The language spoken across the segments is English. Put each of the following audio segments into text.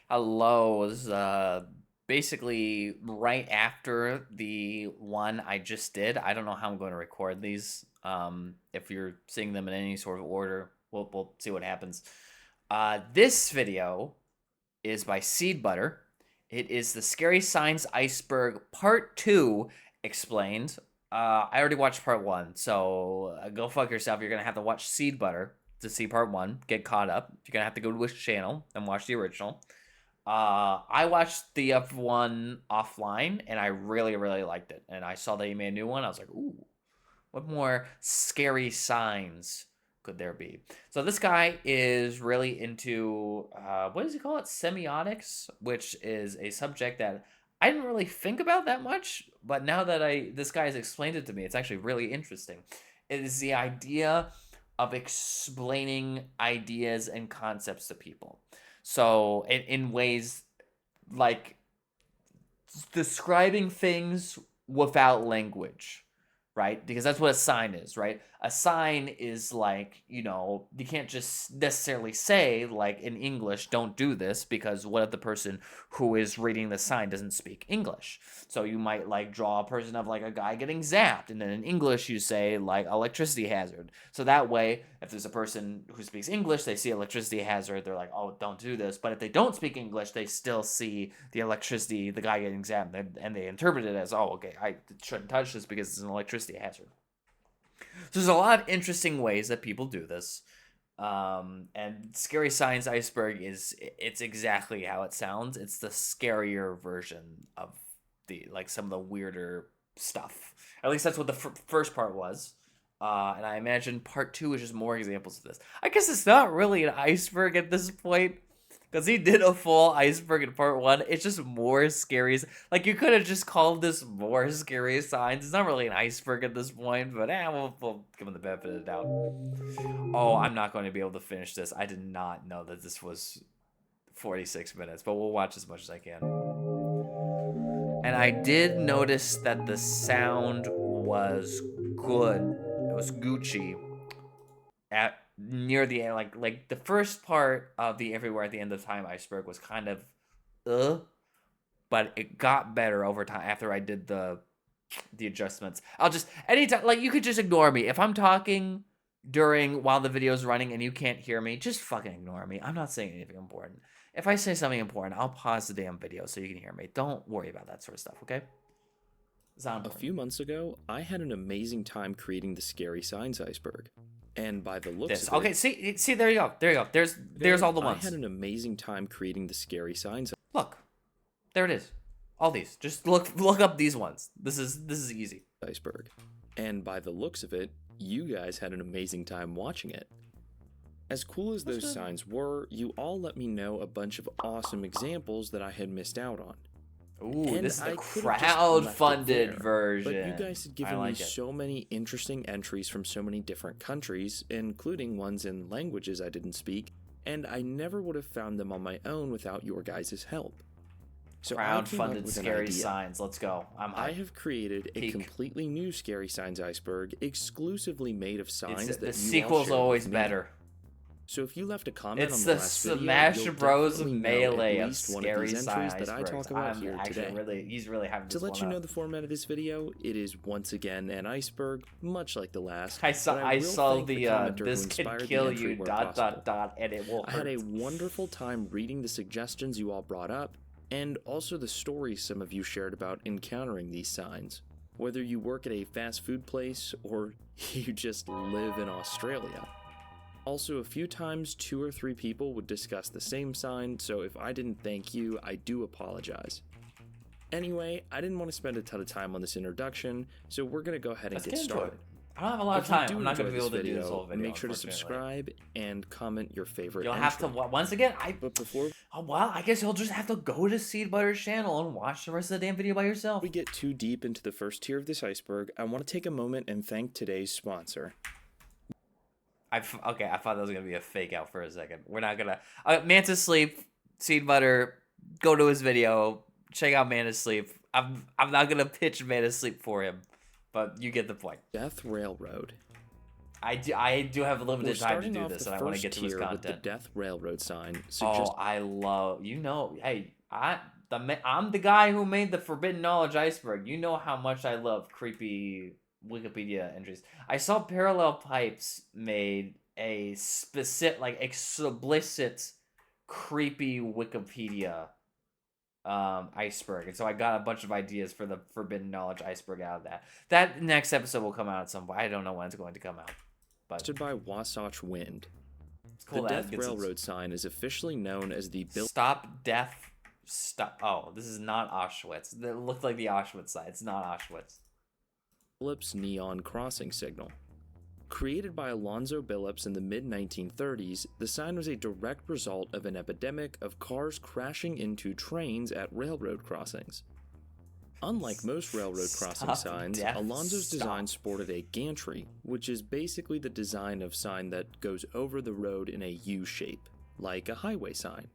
Hello was basically right after the one I just did. I don't know how I'm going to record these. If you're seeing them in any sort of order, we'll see what happens. This video is by Seed Butter. It is the Scary Signs Iceberg Part 2 explained. I already watched Part 1, so go fuck yourself. You're going to have to watch Seed Butter to see Part 1, get caught up. You're going to have to go to his channel and watch the original. I watched the F1 offline and I really, really liked it. And I saw that he made a new one. I was like, ooh, what more scary signs could there be? So this guy is really into, what does he call it? Semiotics, which is a subject that I didn't really think about that much. But now that this guy has explained it to me, it's actually really interesting. It is the idea of explaining ideas and concepts to people. So in ways like describing things without language, right? Because that's what a sign is, right? A sign is like, you can't just necessarily say, like in English, don't do this, because what if the person who is reading the sign doesn't speak English? So you might like draw a person of like a guy getting zapped, and then in English you say like electricity hazard. So that way, if there's a person who speaks English, they see electricity hazard, they're like, oh, don't do this. But if they don't speak English, they still see the electricity, the guy getting zapped, and they interpret it as, oh, okay, I shouldn't touch this because it's an electricity hazard. So there's a lot of interesting ways that people do this. And Scary Science Iceberg it's exactly how it sounds. It's the scarier version of the like some of the weirder stuff. At least that's what the first part was. And I imagine part two is just more examples of this. I guess it's not really an iceberg at this point, because he did a full iceberg in part one. It's just more scary. Like, you could have just called this more scary signs. It's not really an iceberg at this point, but we'll give him the benefit of the doubt. Oh, I'm not going to be able to finish this. I did not know that this was 46 minutes, but we'll watch as much as I can. And I did notice that the sound was good. It was Gucci at near the end. Like the first part of the Everywhere at the End of Time iceberg was kind of but it got better over time after I did the adjustments. I'll just anytime, like, you could just ignore me if I'm talking during while the video's running and you can't hear me. Just fucking ignore me. I'm not saying anything important. If I say something important, I'll pause the damn video so you can hear me. Don't worry about that sort of stuff, okay? It's not A important. few months ago, I had an amazing time creating the Scary Signs iceberg. And by the looks This of okay? it, See, there you go. There you go. There's all the I ones. had an amazing time creating the Scary Signs Look, there it is. All these. Just look up these ones. This is easy. iceberg. And by the looks of it, you guys had an amazing time watching it. As cool as those signs were, you all let me know a bunch of awesome examples that I had missed out on. Ooh, And this is the I could have just left it there, crowd-funded version. but you guys had given me like so many interesting entries from so many different countries, including ones in languages I didn't speak, and I never would have found them on my own without your guys' help. So I came up Crowd-funded with an scary idea. signs. Let's go. I'm hyped. I have created a Peak. completely new Scary Signs iceberg exclusively made of signs that The you all sequel's shared always with me. better. So if you left a comment It's on the the last video, Smash you'll Bros. definitely know Melee at of least one of scary these sign entries that I icebergs. talk about I'm here actually today. he's really having To this let one you know up. the format of this video, it is once again an iceberg, much like the last. I saw but I will saw thank the commenter who this could inspired the kill entry you where dot possible. and it will I hurt. had a wonderful time reading the suggestions you all brought up, and also the stories some of you shared about encountering these signs. Whether you work at a fast food place or you just live in Australia. Also, a few times 2 or 3 people would discuss the same sign, so if I didn't thank you, I do apologize. Anyway, I didn't want to spend a ton of time on this introduction, so we're going to go ahead and Let's get get into it. started. I don't have a lot of If you time. do I'm not going to enjoy be able to do this whole video. make sure to unfortunately. subscribe and comment your favorite You'll have to entry. once again. But before Oh, well, I guess you'll just have to go to Seed Butter's channel and watch the rest of the damn video by yourself. we get too deep into the first tier of this iceberg, I want to take a moment and thank today's sponsor. Okay, I thought that was gonna be a fake out for a second. We're not gonna. Mantis Sleep, Seed Butter, go to his video, check out Mantis Sleep. I'm not gonna pitch Mantis Sleep for him, but you get the point. Death Railroad. I do have We're limited time to starting do off this, the and I want to first get to this tier with the content. Death Railroad sign. Oh, I love, hey, I'm the guy who made the Forbidden Knowledge iceberg. You know how much I love creepy Wikipedia entries. I saw Parallel Pipes made a specific, like, explicit creepy Wikipedia iceberg, and so I got a bunch of ideas for the Forbidden Knowledge iceberg out of that. That next episode will come out at some point. I don't know when it's going to come out, but Suggested by Wasatch Wind. it's cool The that it Death gets its- Railroad sign is officially known as the Stop Death. Stop. Oh, this is not Auschwitz. It looked like the Auschwitz side. It's not Auschwitz. Billups Neon Crossing Signal. Created by Alonzo Billups in the mid-1930s, the sign was a direct result of an epidemic of cars crashing into trains at railroad crossings. Unlike most railroad crossing Stop signs, death, Alonzo's stop. design sported a gantry, which is basically the design of sign that goes over the road in a U shape, like a highway sign.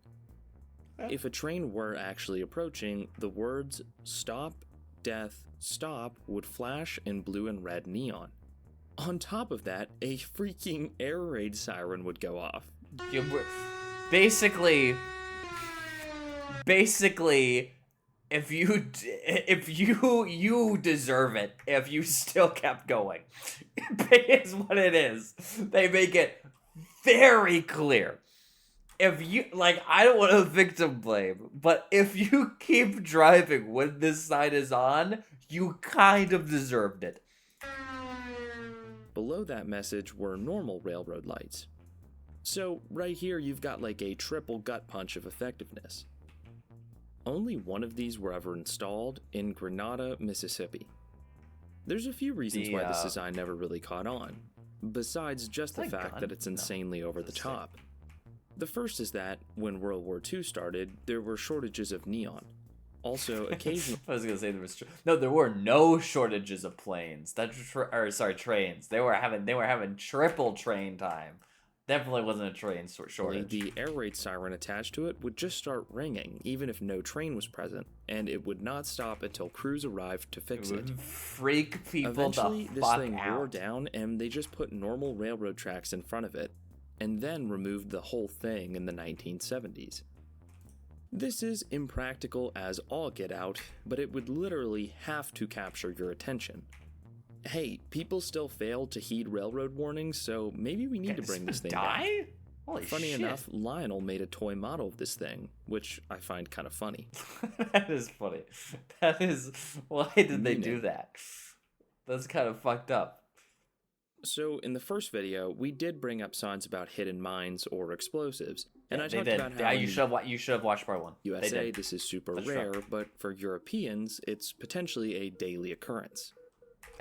If a train were actually approaching, the words "Stop, Death, Stop" would flash in blue and red neon. On top of that, a freaking air raid siren would go off. Basically, if you deserve it if you still kept going. Is what it is. They make it very clear. If you, like, I don't want to victim blame, but if you keep driving when this sign is on, you kind of deserved it. Below that message were normal railroad lights. So, right here you've got like a triple gut punch of effectiveness. Only one of these were ever installed in Grenada, Mississippi. There's a few reasons why this design never really caught on, besides just the fact that it's insanely over the top. The first is that, when World War II started, there were shortages of neon. Also, occasionally... I was gonna say there were no shortages of planes. Trains. They were having triple train time. Definitely wasn't a train shortage. The air raid siren attached to it would just start ringing, even if no train was present, and it would not stop until crews arrived to fix it. Freak people Eventually, the this fuck thing out. wore down, and they just put normal railroad tracks in front of it, and then removed the whole thing in the 1970s. This is impractical as all get out, but it would literally have to capture your attention. Hey, people still fail to heed railroad warnings, so maybe we need to bring this thing back. Holy Funny shit. enough, Lionel made a toy model of this thing, which I find kind of funny. That is funny. That is... Why did they Mean do it. that? That's kind of fucked up. So, in the first video, we did bring up signs about hidden mines or explosives, and I They talked did. about how Yeah, in you the should have watched part one. They USA did. this is super That's rare, true. but for Europeans, it's potentially a daily occurrence.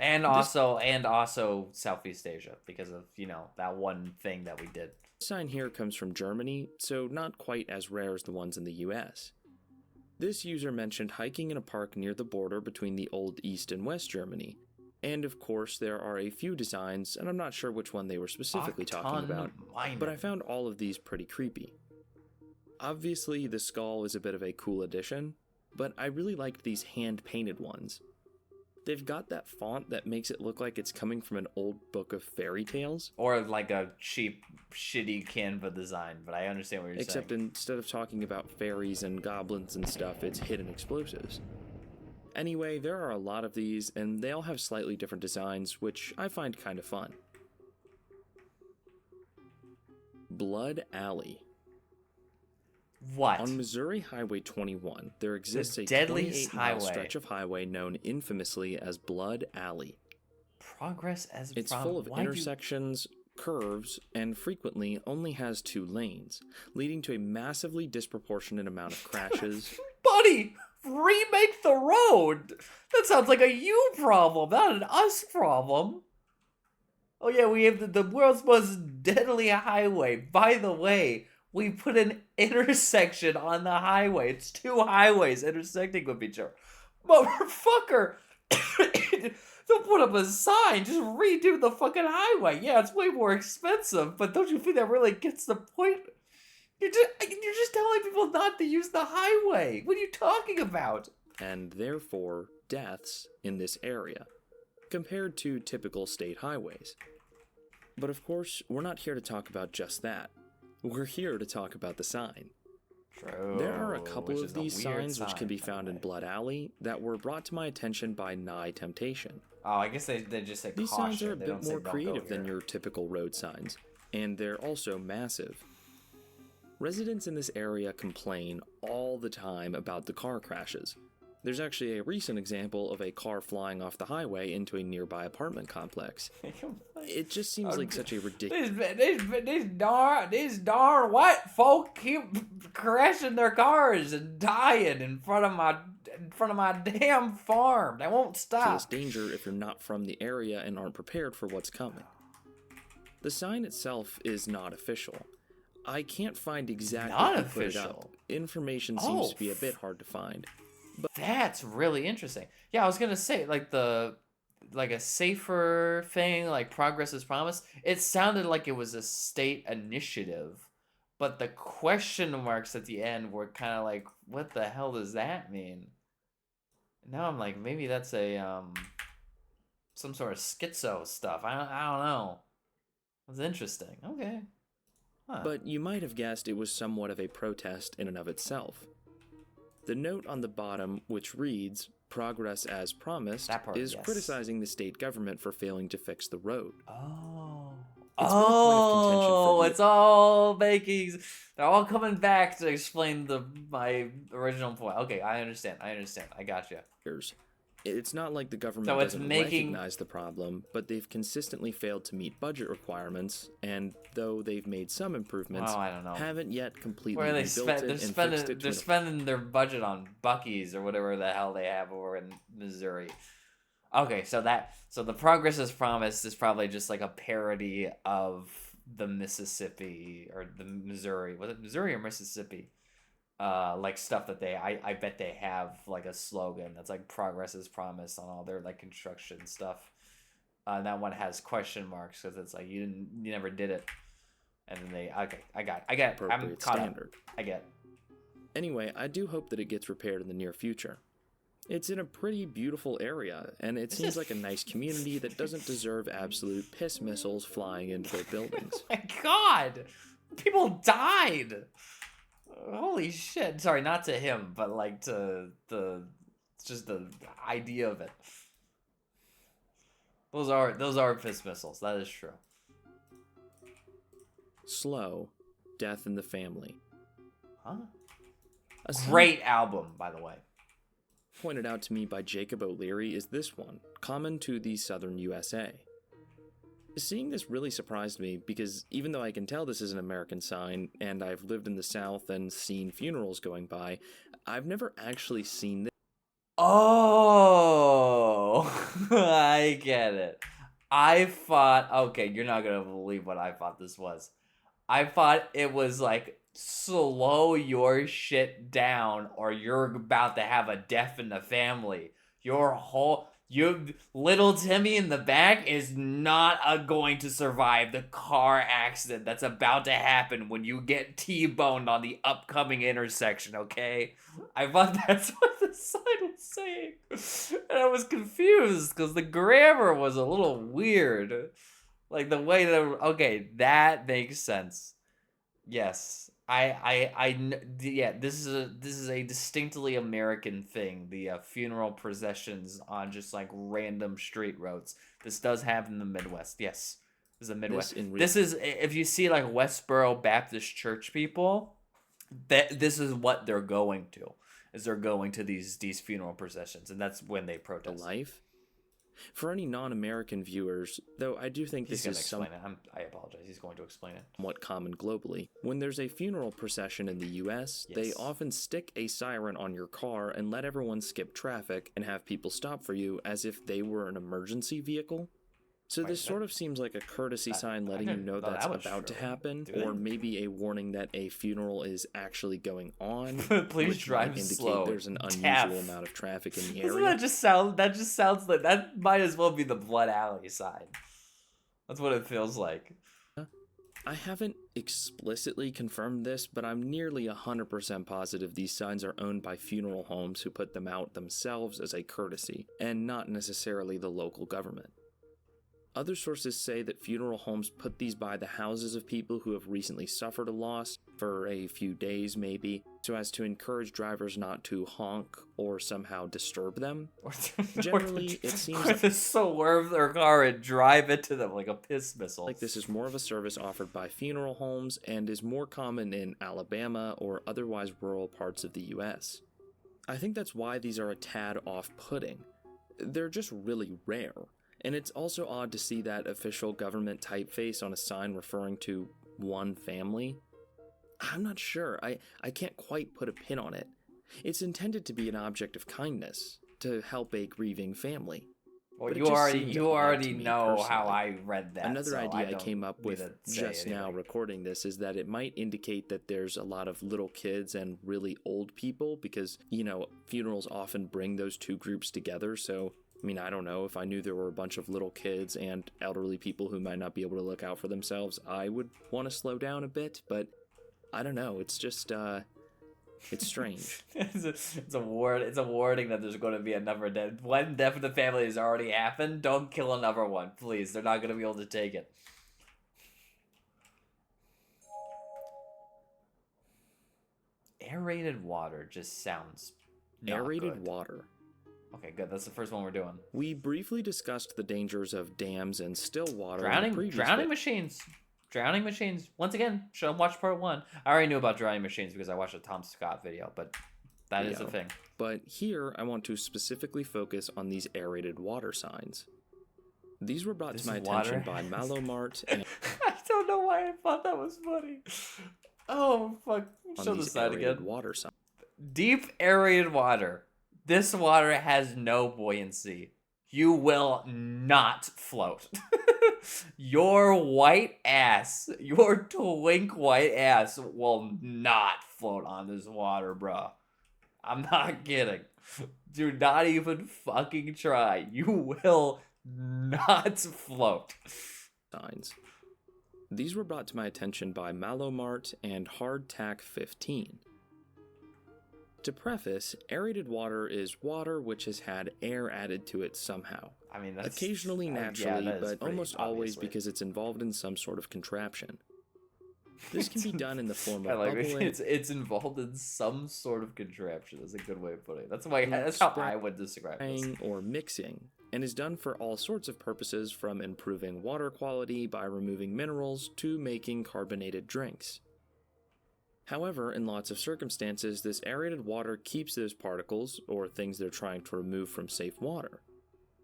And also Southeast Asia, because of, that one thing that we did. This sign here comes from Germany, so not quite as rare as the ones in the US. This user mentioned hiking in a park near the border between the old East and West Germany. And of course, there are a few designs, and I'm not sure which one they were specifically talking about, but I found all of these pretty creepy. Obviously, the skull is a bit of a cool addition, but I really liked these hand-painted ones. They've got that font that makes it look like it's coming from an old book of fairy tales. Or like a cheap, shitty Canva design, but I understand what you're Except saying. instead of talking about fairies and goblins and stuff, it's hidden explosives. Anyway, there are a lot of these, and they all have slightly different designs, which I find kind of fun. Blood Alley. What? On Missouri Highway 21, there exists a deadliest 28-mile highway. stretch of highway known infamously as Blood Alley. Progress as It's full of intersections, curves, and frequently only has 2 lanes, leading to a massively disproportionate amount of crashes. Buddy, remake the road. That sounds like a you problem, not an us problem. Oh yeah, we have the world's most deadly highway. By the way, we put an intersection on the highway. It's 2 highways intersecting with each other. Motherfucker! Don't put up a sign, just redo the fucking highway. Yeah, it's way more expensive, but don't you think that really gets the point? You're just telling people not to use the highway. What are you talking about? And therefore deaths in this area, compared to typical state highways. But of course, we're not here to talk about just that. We're here to talk about the sign. True. There are a couple which of is a these weird signs which sign, can be by the found in way. Blood Alley that were brought to my attention by Nye Temptation. Oh, I guess they just say These caution. signs are a They bit don't say more don't go creative here. than your typical road signs, and they're also massive. Residents in this area complain all the time about the car crashes. There's actually a recent example of a car flying off the highway into a nearby apartment complex. It just seems like such a ridiculous... These darn white folk keep crashing their cars and dying in front of my damn farm. They won't stop. danger if you're not from the area and aren't prepared for what's coming. The sign itself is not official. I can't find exactly Not who put it up. official? Information seems to be a bit hard to find. That's really interesting. Yeah, I was gonna say like a safer thing, like progress is promised. It sounded like it was a state initiative, but the question marks at the end were kind of like, what the hell does that mean? Now I'm like, maybe that's a some sort of schizo stuff. I don't know. That's interesting. Okay. Huh. But you might have guessed it was somewhat of a protest in and of itself. The note on the bottom, which reads, "Progress as promised," That part, is yes. criticizing the state government for failing to fix the road. Oh. It's been a point of contention for It's all making. They're all coming back to explain my original point. Okay, I understand. I got you. years. It's not like the government So it's doesn't making- recognize the problem, but they've consistently failed to meet budget requirements, and though they've made some improvements, Oh, I don't know. haven't yet completely Where they rebuilt spend, it they're and spending, fixed it to they're an spending their budget on Buc-ee's or whatever the hell they have over in Missouri. Okay, so the progress is promised is probably just like a parody of the Mississippi or the Missouri. Was it Missouri or Mississippi? Like stuff that I bet they have like a slogan that's like progress is promised on all their like construction stuff. That one has question marks because it's like you never did it, and then I got I'm appropriate caught standard. up. I get. Anyway, I do hope that it gets repaired in the near future. It's in a pretty beautiful area, and it seems like a nice community that doesn't deserve absolute piss missiles flying into their buildings. Oh my God, people died. Holy shit! Sorry, not to him, but like to just the idea of it. Those are piss missiles. That is true. Slow, Death in the Family. Huh? A sign Great album, by the way. pointed out to me by Jacob O'Leary is this one, common to the southern USA. Seeing this really surprised me because even though I can tell this is an American sign, and I've lived in the South and seen funerals going by, I've never actually seen this. Oh, I get it. I thought, okay, you're not gonna believe what I thought this was. I thought it was like, slow your shit down or you're about to have a death in the family. Little Timmy in the back is not going to survive the car accident that's about to happen when you get T-boned on the upcoming intersection, okay? I thought that's what the sign was saying. And I was confused because the grammar was a little weird. Like the way that, okay, that makes sense. Yes. Yeah, this is a distinctly American thing. The funeral processions on just like random street roads. This does happen in the Midwest. Yes, this is the Midwest. This is if you see like Westboro Baptist Church people, this is what they're going to. Is they're going to these funeral processions, and that's when they protest. Life? For any non-American viewers, though I do think He's this going to is explain it. I apologize. He's going to explain it. somewhat common globally. When there's a funeral procession in the US, they Yes. often stick a siren on your car and let everyone skip traffic and have people stop for you as if they were an emergency vehicle. So Wait, this sort of seems like a courtesy sign letting you didn't know know that's that was about to true. happen, Do or they? maybe a warning that a funeral is actually going on. Please which drive might indicate slow. there's an unusual Death. amount of traffic in the Doesn't area. that just sounds like that might as well be the Blood Alley sign. That's what it feels like. I haven't explicitly confirmed this, but I'm nearly 100% positive these signs are owned by funeral homes who put them out themselves as a courtesy, and not necessarily the local government. Other sources say that funeral homes put these by the houses of people who have recently suffered a loss, for a few days maybe, so as to encourage drivers not to honk or somehow disturb them. Generally, it seems like to swerve their car and drive into them like a piss missile. like this is more of a service offered by funeral homes and is more common in Alabama or otherwise rural parts of the US. I think that's why these are a tad off-putting. They're just really rare. And it's also odd to see that official government typeface on a sign referring to one family. I'm not sure. I can't quite put a pin on it. It's intended to be an object of kindness, to help a grieving family. Well, but you it just already seems you odd already to me know how personally. I read that. Another so idea I don't came up need with to say just now anything. recording this is that it might indicate that there's a lot of little kids and really old people because, funerals often bring those two groups together. So, I don't know, if I knew there were a bunch of little kids and elderly people who might not be able to look out for themselves, I would want to slow down a bit, but I don't know. It's just, it's strange. It's a warning that there's going to be another death. One death in the family has already happened. Don't kill another one, please. They're not going to be able to take it. Aerated water just sounds not Aerated good. water. Okay, good. That's the first one we're doing. We briefly discussed the dangers of dams and still water. Drowning machines. Drowning machines. Once again, should have watched part 1. I already knew about drowning machines because I watched a Tom Scott video, but that is a thing. But here, I want to specifically focus on these aerated water signs. These were brought to my attention by Malomart and I don't know why I thought that was funny. Oh, fuck. Show the side again. Water signs. Deep aerated water. This water has no buoyancy. You will not float. Your white ass, your twink white ass will not float on this water, bruh. I'm not kidding. Do not even fucking try. You will not float. Signs. These were brought to my attention by Malomart and Hardtack 15. To preface, aerated water is water which has had air added to it somehow. That's occasionally naturally, but almost always obviously. because it's involved in some sort of contraption. This can be done in the form I of like bubbling. it's involved in some sort of contraption. That's a good way of putting it. That's how I would describe this. Or mixing, and is done for all sorts of purposes, from improving water quality by removing minerals to making carbonated drinks. However, in lots of circumstances, this aerated water keeps those particles, or things they're trying to remove from safe water.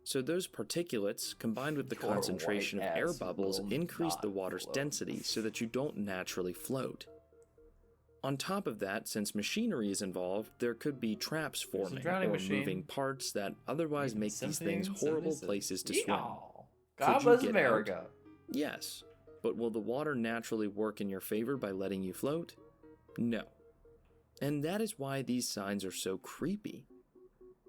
So those particulates, combined with the Your concentration of white air ass bubbles, will increase not the water's float. density so that you don't naturally float. On top of that, since machinery is involved, there could be traps forming or drowning machine. moving parts that otherwise make these things horrible places to swim. God Could you bless get America. Yes, but will the water naturally work in your favor by letting you float? No. And that is why these signs are so creepy.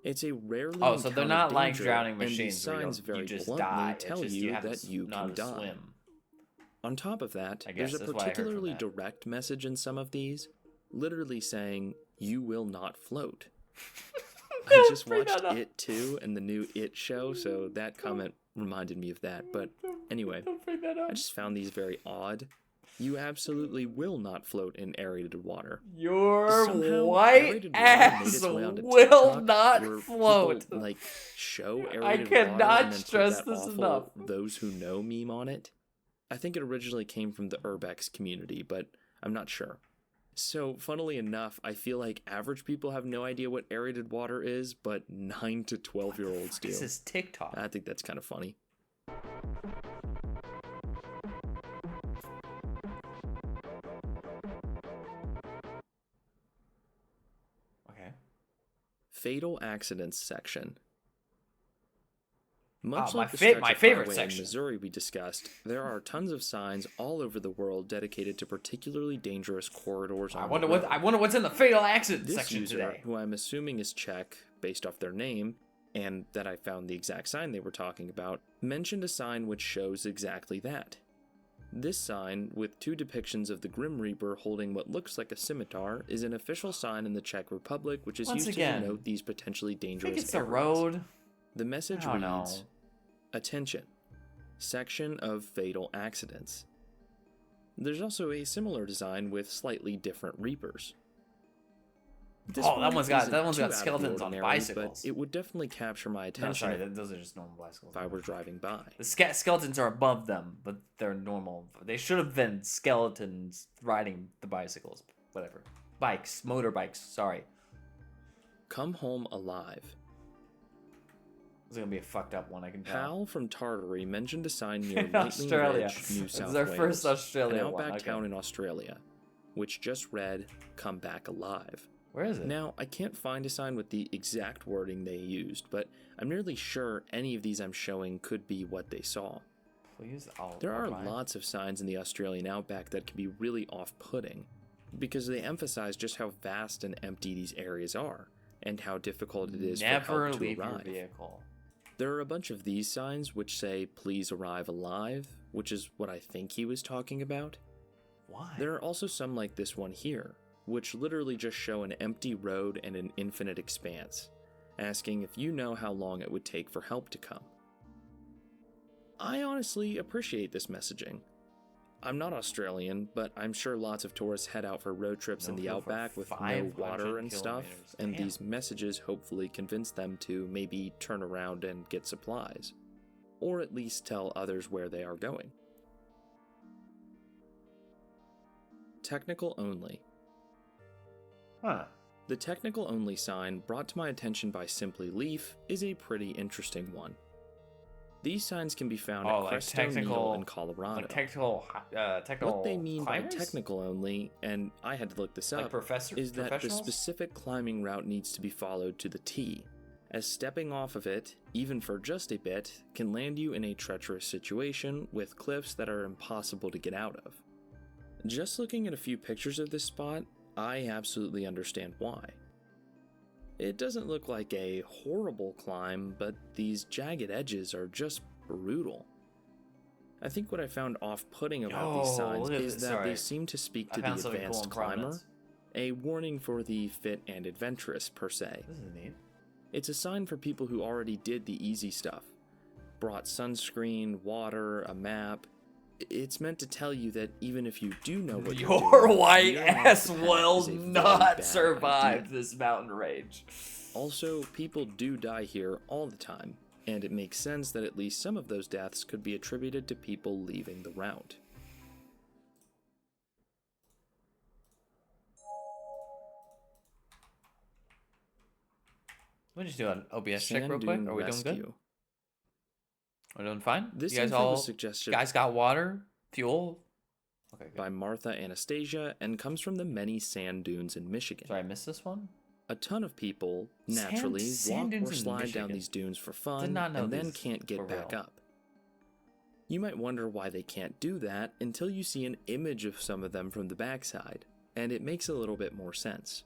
It's a rarely Oh, so they're encountered not like danger, drowning and these machines where signs you very just bluntly die. It's tell just you have that to you know can how to die. swim. On top of that, I guess there's a that's what I heard from particularly that. direct message in some of these, literally saying, "You will not float." I just Bring watched that up. It Too and the new It show, so that comment reminded me of that. But anyway, Don't bring that up. I just found these very odd. You absolutely will not float in aerated water. Your Somehow, white aerated water made ass its way onto will TikTok, not where float. People, show aerated I water cannot and then stress put that this awful enough. "those who know" meme on it. I think it originally came from the Urbex community, but I'm not sure. So, funnily enough, I feel like average people have no idea what aerated water is, but 9 to 12-year-olds do. This is TikTok. I think that's kind of funny. Okay. Fatal accidents section. Much my like the fa- stretch my of favorite highway section. in Missouri we discussed, there are tons of signs all over the world dedicated to particularly dangerous corridors on I the wonder road. what's in the fatal accident This section user, today. who I'm assuming is Czech based off their name, and that I found the exact sign they were talking about, mentioned a sign which shows exactly that. This sign, with two depictions of the Grim Reaper holding what looks like a scimitar, is an official sign in the Czech Republic which is Once used again, to denote these potentially I dangerous think it's the areas. road. The message I don't reads, know. "Attention. section of fatal accidents. There's also a similar design with slightly different reapers. This Oh, that one's got isn't too out of the skeletons on ordinary, bicycles. But it would definitely capture my No, attention sorry, those are just normal bicycles. if I were driving by. The skeletons are above them, but they're normal. They should have been skeletons riding the bicycles. Whatever. Bikes, motorbikes, sorry. Come Home Alive. This is gonna be a fucked up one, I can tell. Hal from Tartary mentioned a sign near In Lightning Australia. Ridge, New This South is our Wales, first Australia an one. outback Okay. town in Australia, which just read, "Come Back Alive." Where is it? Now, I can't find a sign with the exact wording they used, but I'm nearly sure any of these I'm showing could be what they saw. Please, There are I'll find. lots of signs in the Australian outback that can be really off-putting, because they emphasize just how vast and empty these areas are, and how difficult it is for Never help to leave arrive. your vehicle. There are a bunch of these signs which say, "Please arrive alive," which is what I think he was talking about. Why? There are also some like this one here, which literally just show an empty road and an infinite expanse, asking if you know how long it would take for help to come. I honestly appreciate this messaging. I'm not Australian, but I'm sure lots of tourists head out for road trips in No the fuel for outback with no 500 water and stuff, kilometers. and Damn. these messages hopefully convince them to maybe turn around and get supplies, or at least tell others where they are going. Technical only. Huh. The technical only sign brought to my attention by Simply Leaf is a pretty interesting one. These signs can be found Oh, at like Crest O'Neill technical- in Colorado. Like technical What they mean climbers? by technical only, and I had to look this Like up, is that the professionals? specific climbing route needs to be followed to the T, as stepping off of it, even for just a bit, can land you in a treacherous situation with cliffs that are impossible to get out of. Just looking at a few pictures of this spot, I absolutely understand why. It doesn't look like a horrible climb, but these jagged edges are just brutal. I think what I found off-putting about these Oh, signs look at is this, that sorry. they seem to speak I to the found something cool advanced in climber, Providence. a warning for the fit and adventurous per se. This is neat. It's a sign for people who already did the easy stuff. Brought sunscreen, water, a map. It's meant to tell you that even if you do know what you're Your doing, white veering off ass the path will is a very not bad survive idea. this mountain range. Also, people do die here all the time, and it makes sense that at least some of those deaths could be attributed to people leaving the route. Let me just do an OBS check Sand real quick. Dune Are we doing good? Rescue. Are we doing fine? This you guys info all was suggested guys got water, fuel. Okay, good. by Martha Anastasia and comes from the many sand dunes in Michigan. Sorry, I missed this one. A ton of people, Sand- naturally, sand walk dunes or in slide down Michigan. these dunes for Did fun not know and then these can't were get back real. up. You might wonder why they can't do that until you see an image of some of them from the backside, and it makes a little bit more sense.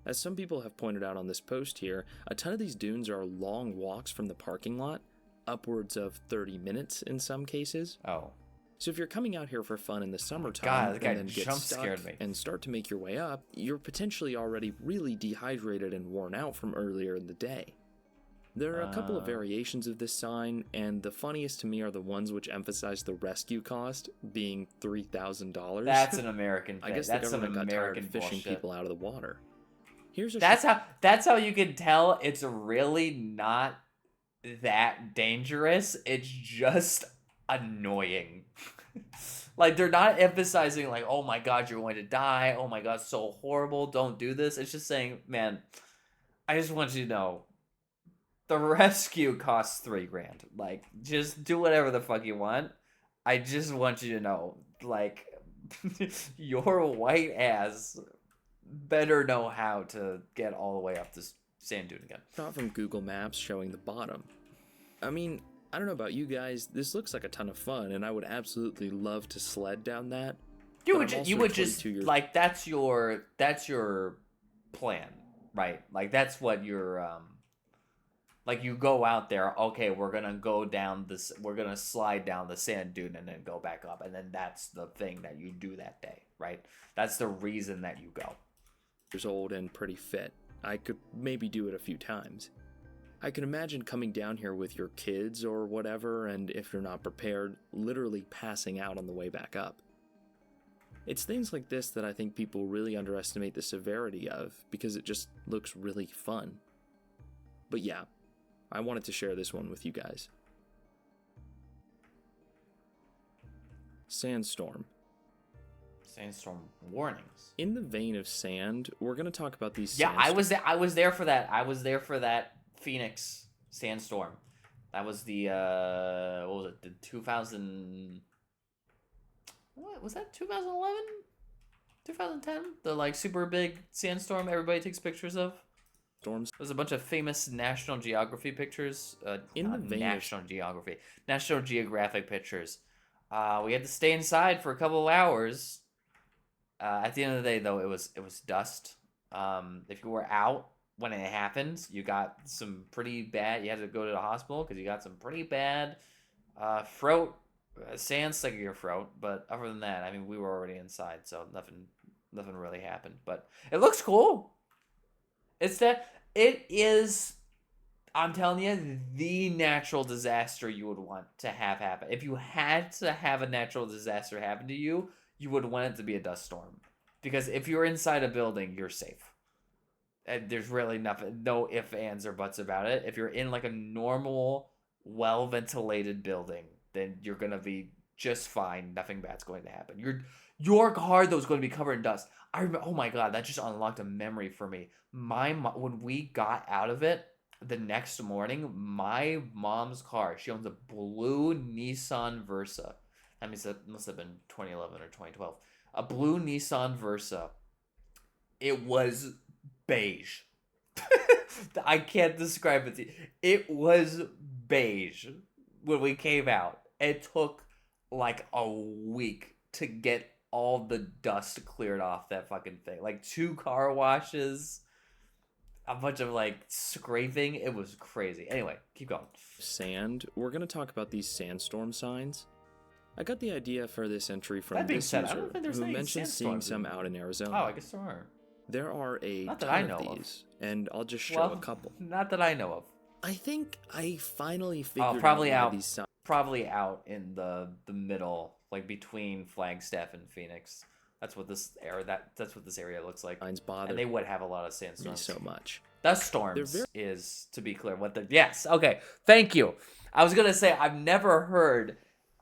As some people have pointed out on this post here, a ton of these dunes are long walks from the parking lot, upwards of 30 minutes in some cases. Oh, So if you're coming out here for fun in the summertime God, that guy and then get jump stuck scared me. and start to make your way up, you're potentially already really dehydrated and worn out from earlier in the day. There are a couple of Ah. variations of this sign, and the funniest to me are the ones which emphasize the rescue cost being $3,000. that's an American I thing. guess That's the some government got tired American of fishing bullshit. people out of the water. Here's a That's how you can tell it's really not that dangerous. It's just annoying. Like they're not emphasizing like, oh my god, you're going to die. Oh my god, so horrible. Don't do this. It's just saying, man, I just want you to know the rescue costs $3,000. Like, just do whatever the fuck you want. I just want you to know, like, your white ass better know how to get all the way up this sand dune again. shot from Google Maps showing the bottom. I mean, I don't know about you guys, this looks like a ton of fun, and I would absolutely love to sled down that. You But would I'm you also would just 22 years like that's your plan, right? Like that's what your like you go out there, okay, we're gonna go down this, we're gonna slide down the sand dune and then go back up, and then that's the thing that you do that day, right? That's the reason that you go. Years old and pretty fit. I could maybe do it a few times. I can imagine coming down here with your kids or whatever, and if you're not prepared, literally passing out on the way back up. It's things like this that I think people really underestimate the severity of because it just looks really fun. But yeah, I wanted to share this one with you guys. Sandstorm. Sandstorm warnings. In the vein of sand, we're going to talk about these Yeah, I was there. I was there for that. I was there for that Phoenix sandstorm. That was the what was it? The 2000. What was that? 2011? 2010? The like super big sandstorm everybody takes pictures of. Storms. There's a bunch of famous National Geography pictures. In the vein of National Geographic pictures. We had to stay inside for a couple of hours. At the end of the day, though, it was dust. If you were out when it happened, you got some pretty bad. You had to go to the hospital because you got some pretty bad throat sand stuck in your throat. But other than that, I mean, we were already inside, so nothing really happened. But it looks cool. It is. I'm telling you, the natural disaster you would want to have happen. If you had to have a natural disaster happen to you, you would want it to be a dust storm. Because if you're inside a building, you're safe. And there's really no ifs, ands, or buts about it. If you're in like a normal, well-ventilated building, then you're going to be just fine. Nothing bad's going to happen. Your car, though, is going to be covered in dust. I remember, oh my God, that just unlocked a memory for me. When we got out of it, the next morning, my mom's car, she owns a blue Nissan Versa. That means that must have been 2011 or 2012. A blue Nissan Versa. It was beige. I can't describe it to you. It was beige when we came out. It took like a week to get all the dust cleared off that fucking thing. Like 2 car washes. A bunch of like scraping. It was crazy. Anyway, keep going. Sand. We're going to talk about these sandstorm signs. I got the idea for this entry from That being this said, I user don't think there's who any mentioned seeing sandstorms some in- out in Arizona. Oh, I guess there are. There are a Not that ton I know of of. these, and I'll just show a couple. Not that I know of. I think I finally figured Probably out out. why these signs. Probably out in the middle, like between Flagstaff and Phoenix. That's what this area looks like. Bother And they would have a lot of me sandstorms. so much. Dust storms They're is, to be clear, what the yes. Okay, thank you. I was gonna say I've never heard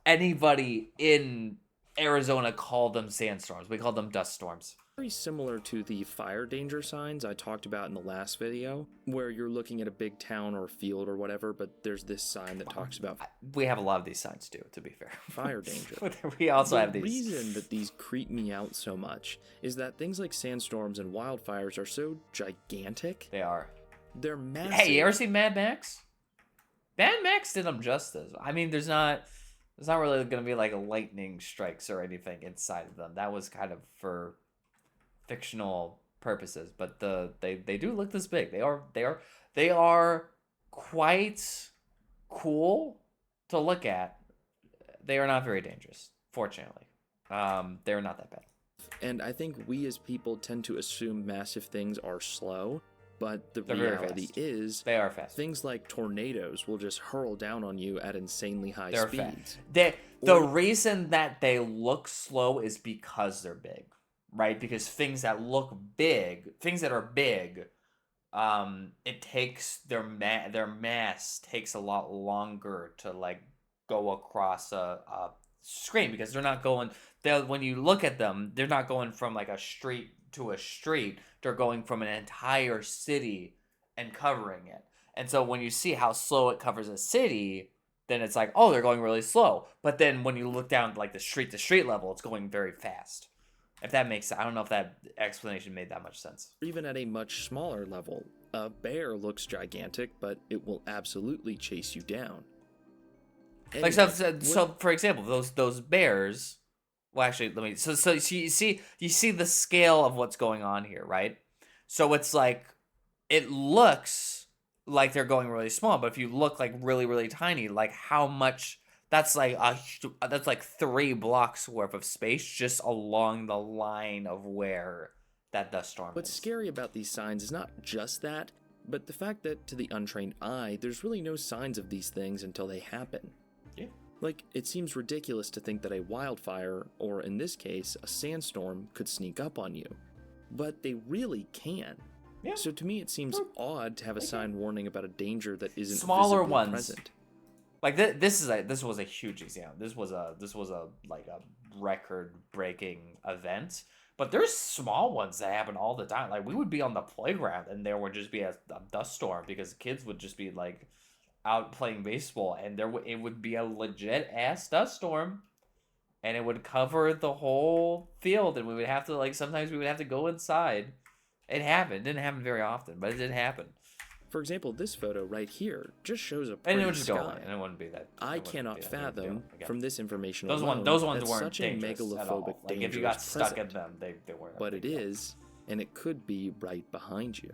anybody in Arizona call them sandstorms. We call them dust storms. Very similar to the fire danger signs I talked about in the last video, where you're looking at a big town or field or whatever, but there's this sign that talks about We have a lot of these signs too, to be fair. fire danger. We also have The these. reason that these creep me out so much is that things like sandstorms and wildfires are so gigantic. They are. They're massive. Hey, you ever seen Mad Max? Mad Max did them justice. I mean, there's not really gonna be like lightning strikes or anything inside of them. That was kind of for fictional purposes, but they do look this big. They are quite cool to look at. They are not very dangerous, fortunately. They're not that bad. And I think we as people tend to assume massive things are slow, but the They're very reality fast. is They are fast. things like tornadoes will just hurl down on you at insanely high They're speeds. fast. The Or- reason that they look slow is because they're big, right? Because things that are big, it takes their mass takes a lot longer to like go across a screen because they're not going. When you look at them, they're not going from like a street to a street. They're going from an entire city and covering it. And so when you see how slow it covers a city, then it's like, oh, they're going really slow. But then when you look down like the street to street level, it's going very fast. If that makes sense. I don't know if that explanation made that much sense. Even at a much smaller level, a bear looks gigantic, but it will absolutely chase you down. Like so for example, those bears. Well, actually, let me. So you see the scale of what's going on here, right? So it's like it looks like they're going really small, but if you look like really really tiny, like how much that's like 3 blocks worth of space just along the line of where that dust storm What's is. scary about these signs is not just that, But the fact that to the untrained eye, there's really no signs of these things until they happen. Yeah. Like, it seems ridiculous to think that a wildfire, or in this case, a sandstorm, could sneak up on you. But they really can. Yeah. So to me, it seems odd to have a sign warning about a danger that isn't Smaller visibly ones. present. Like this was a huge example. This was a like a record breaking event. But there's small ones that happen all the time. Like we would be on the playground and there would just be a dust storm because kids would just be like out playing baseball and it would be a legit ass dust storm, and it would cover the whole field, and we would have to like sometimes we would have to go inside. It happened. It didn't happen very often, but it did happen. For example, this photo right here just shows a And pretty it would just go sky. away, and it wouldn't be that. I cannot fathom from this information those alone those ones that weren't such a dangerous at all. megalophobic Like if danger you got is stuck present. in them, they weren't. But it is, and it could be right behind you.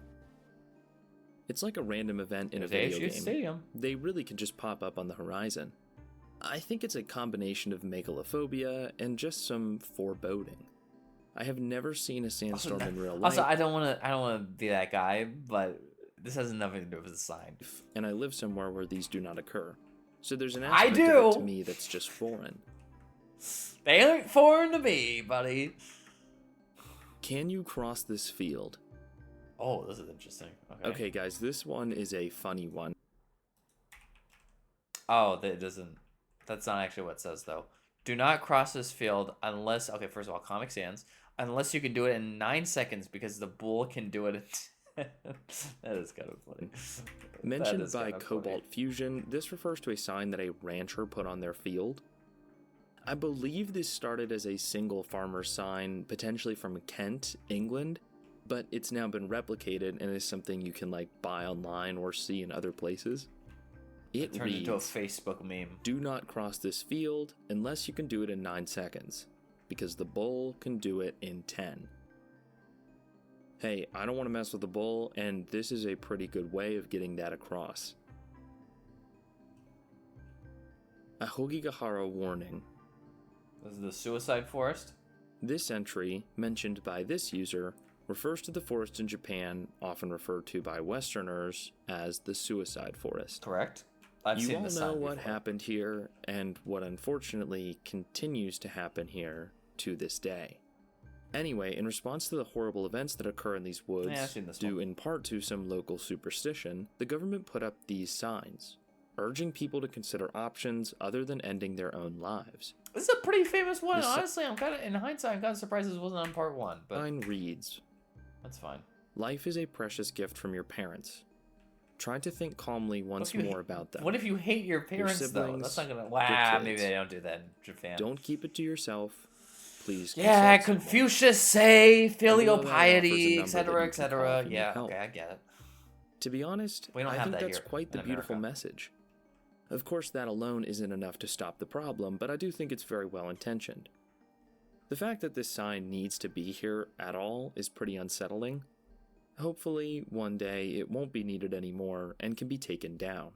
It's like a random event in a video game. Stadium. They really can just pop up on the horizon. I think it's a combination of megalophobia and just some foreboding. I have never seen a sandstorm in real life. Also, I don't want to be that guy, but this has nothing to do with the sign. And I live somewhere where these do not occur. So there's an I aspect of it to do! me that's just foreign. They ain't foreign to me, buddy. Can you cross this field? Oh, this is interesting. Okay, guys, this one is a funny one. Oh, that doesn't. That's not actually what it says, though. Do not cross this field unless. Okay, first of all, Comic Sans. Unless you can do it in 9 seconds, because the bull can do it. That is kind of funny. Mentioned by Cobalt Fusion, this refers to a sign that a rancher put on their field. I believe this started as a single farmer sign, potentially from Kent, England, but it's now been replicated and is something you can like buy online or see in other places. It turned reads, into a Facebook meme. "Do not cross this field unless you can do it in 9 seconds, because the bull can do it in 10. Hey, I don't want to mess with the bull, and this is a pretty good way of getting that across. A Hogigahara warning. This is the suicide forest. This entry, mentioned by this user, refers to the forest in Japan, often referred to by Westerners as the suicide forest. Correct. I've You seen all this know sign what before. happened here, and what unfortunately continues to happen here to this day. Anyway, in response to the horrible events that occur in these woods, Yeah, I've seen this due one. in part to some local superstition, the government put up these signs, urging people to consider options other than ending their own lives. This is a pretty famous one. This- Honestly, I'm kind of, in hindsight, I'm kind of surprised this wasn't on part 1, but Sign reads, that's fine. "Life is a precious gift from your parents. Try to think calmly once What if you- more about them. What if you hate your parents, though? siblings, That's not gonna. your Wow, maybe kids. they don't do that in Japan. Don't keep it to yourself. Please Yeah, consult someone." Confucius say filial below that offers a piety, number etc., that you can call etc. if you need Yeah, help. okay, I get it. To be honest, We don't I have think that that's here quite the in beautiful America. message. Of course, that alone isn't enough to stop the problem, but I do think it's very well intentioned. The fact that this sign needs to be here at all is pretty unsettling. Hopefully, one day it won't be needed anymore and can be taken down.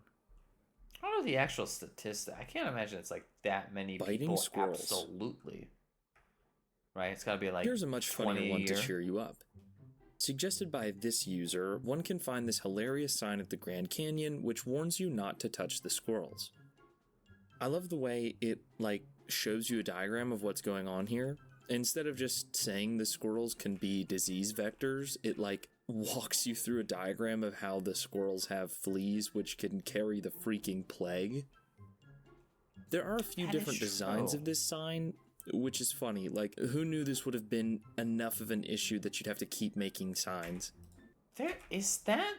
I don't know the actual statistic. I can't imagine it's like that many Biting people. squirrels. Absolutely. Right? It's got to be like Here's a much 20 funnier a one to year. cheer you up. Suggested by this user, one can find this hilarious sign at the Grand Canyon which warns you not to touch the squirrels. I love the way it, shows you a diagram of what's going on here. Instead of just saying the squirrels can be disease vectors, it, walks you through a diagram of how the squirrels have fleas which can carry the freaking plague. There are a few That is different designs true. of this sign, which is funny. Who knew this would have been enough of an issue that you'd have to keep making signs? There is that,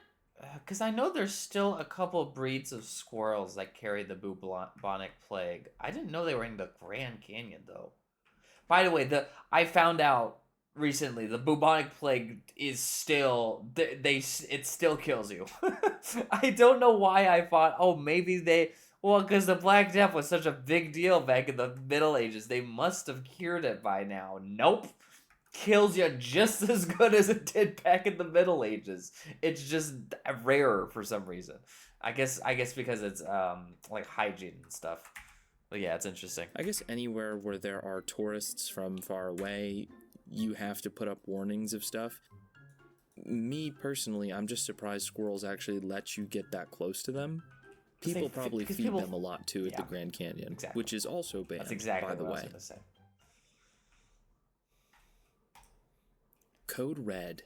because I know there's still a couple breeds of squirrels that carry the bubonic plague. I didn't know they were in the Grand Canyon though. By the way, I found out recently the bubonic plague is still it still kills you. I don't know why I thought, oh, maybe because the Black Death was such a big deal back in the Middle Ages, they must have cured it by now. Nope. Kills you just as good as it did back in the Middle Ages. It's just rarer for some reason. I guess because it's hygiene and stuff. But yeah, it's interesting. I guess anywhere where there are tourists from far away, you have to put up warnings of stuff. Me personally, I'm just surprised squirrels actually let you get that close to them. People probably because feed people- them a lot too at the yeah, Grand Canyon, exactly. which is also banned, That's exactly by the what I was way. gonna say. Code Red.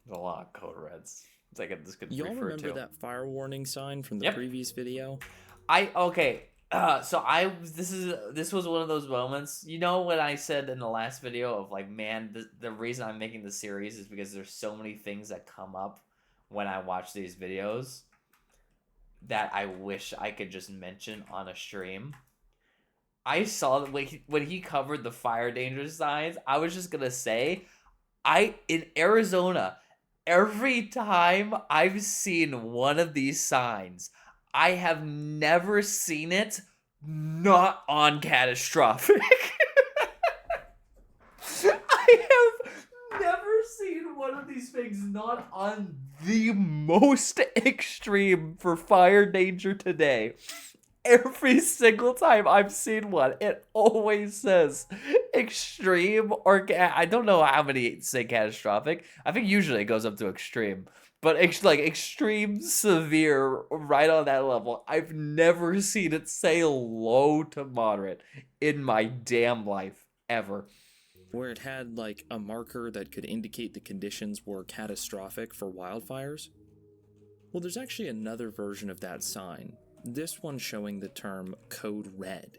There's a lot of code reds. It's like this could Y'all refer remember to. that fire warning sign from the Yep. previous video? This was one of those moments, you know, when I said in the last video of like, man, the reason I'm making this series is because there's so many things that come up when I watch these videos that I wish I could just mention on a stream. I saw that when he covered the fire danger signs, I was just gonna say, in Arizona, every time I've seen one of these signs, I have never seen it not on catastrophic. I have never seen one of these things not on the most extreme for fire danger today. Every single time I've seen one, it always says extreme or I don't know how many say catastrophic. I think usually it goes up to extreme, but like extreme, severe, right on that level. I've never seen it say low to moderate in my damn life ever. Where it had like a marker that could indicate the conditions were catastrophic for wildfires? Well, there's actually another version of that sign, this one showing the term Code Red.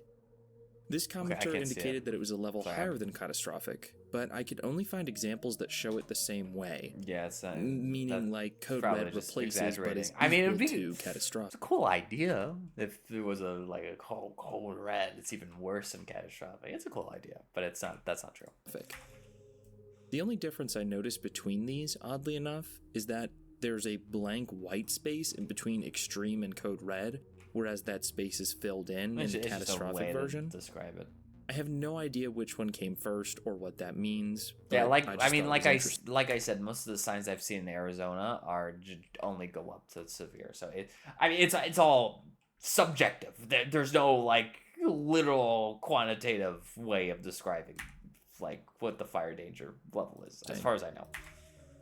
This commenter can't see indicated it. that it was a level Sorry. higher than catastrophic, but I could only find examples that show it the same way. Yeah, it's Meaning like Code probably Red just replaces but is exaggerating. I mean, equal it'd be- to It's catastrophic. a cool idea. If there was a cold red, it's even worse than catastrophic. It's a cool idea, but it's not. That's not true. The only difference I noticed between these, oddly enough, is that there's a blank white space in between extreme and Code Red, whereas that space is filled in the It's just a catastrophic way to version. describe it. I have no idea which one came first or what that means. Yeah, but like just I thought mean, it like was I interesting. like I said, most of the signs I've seen in Arizona are only go up to severe. So it's all subjective. There's no like literal quantitative way of describing like what the fire danger level is, as Same. far as I know.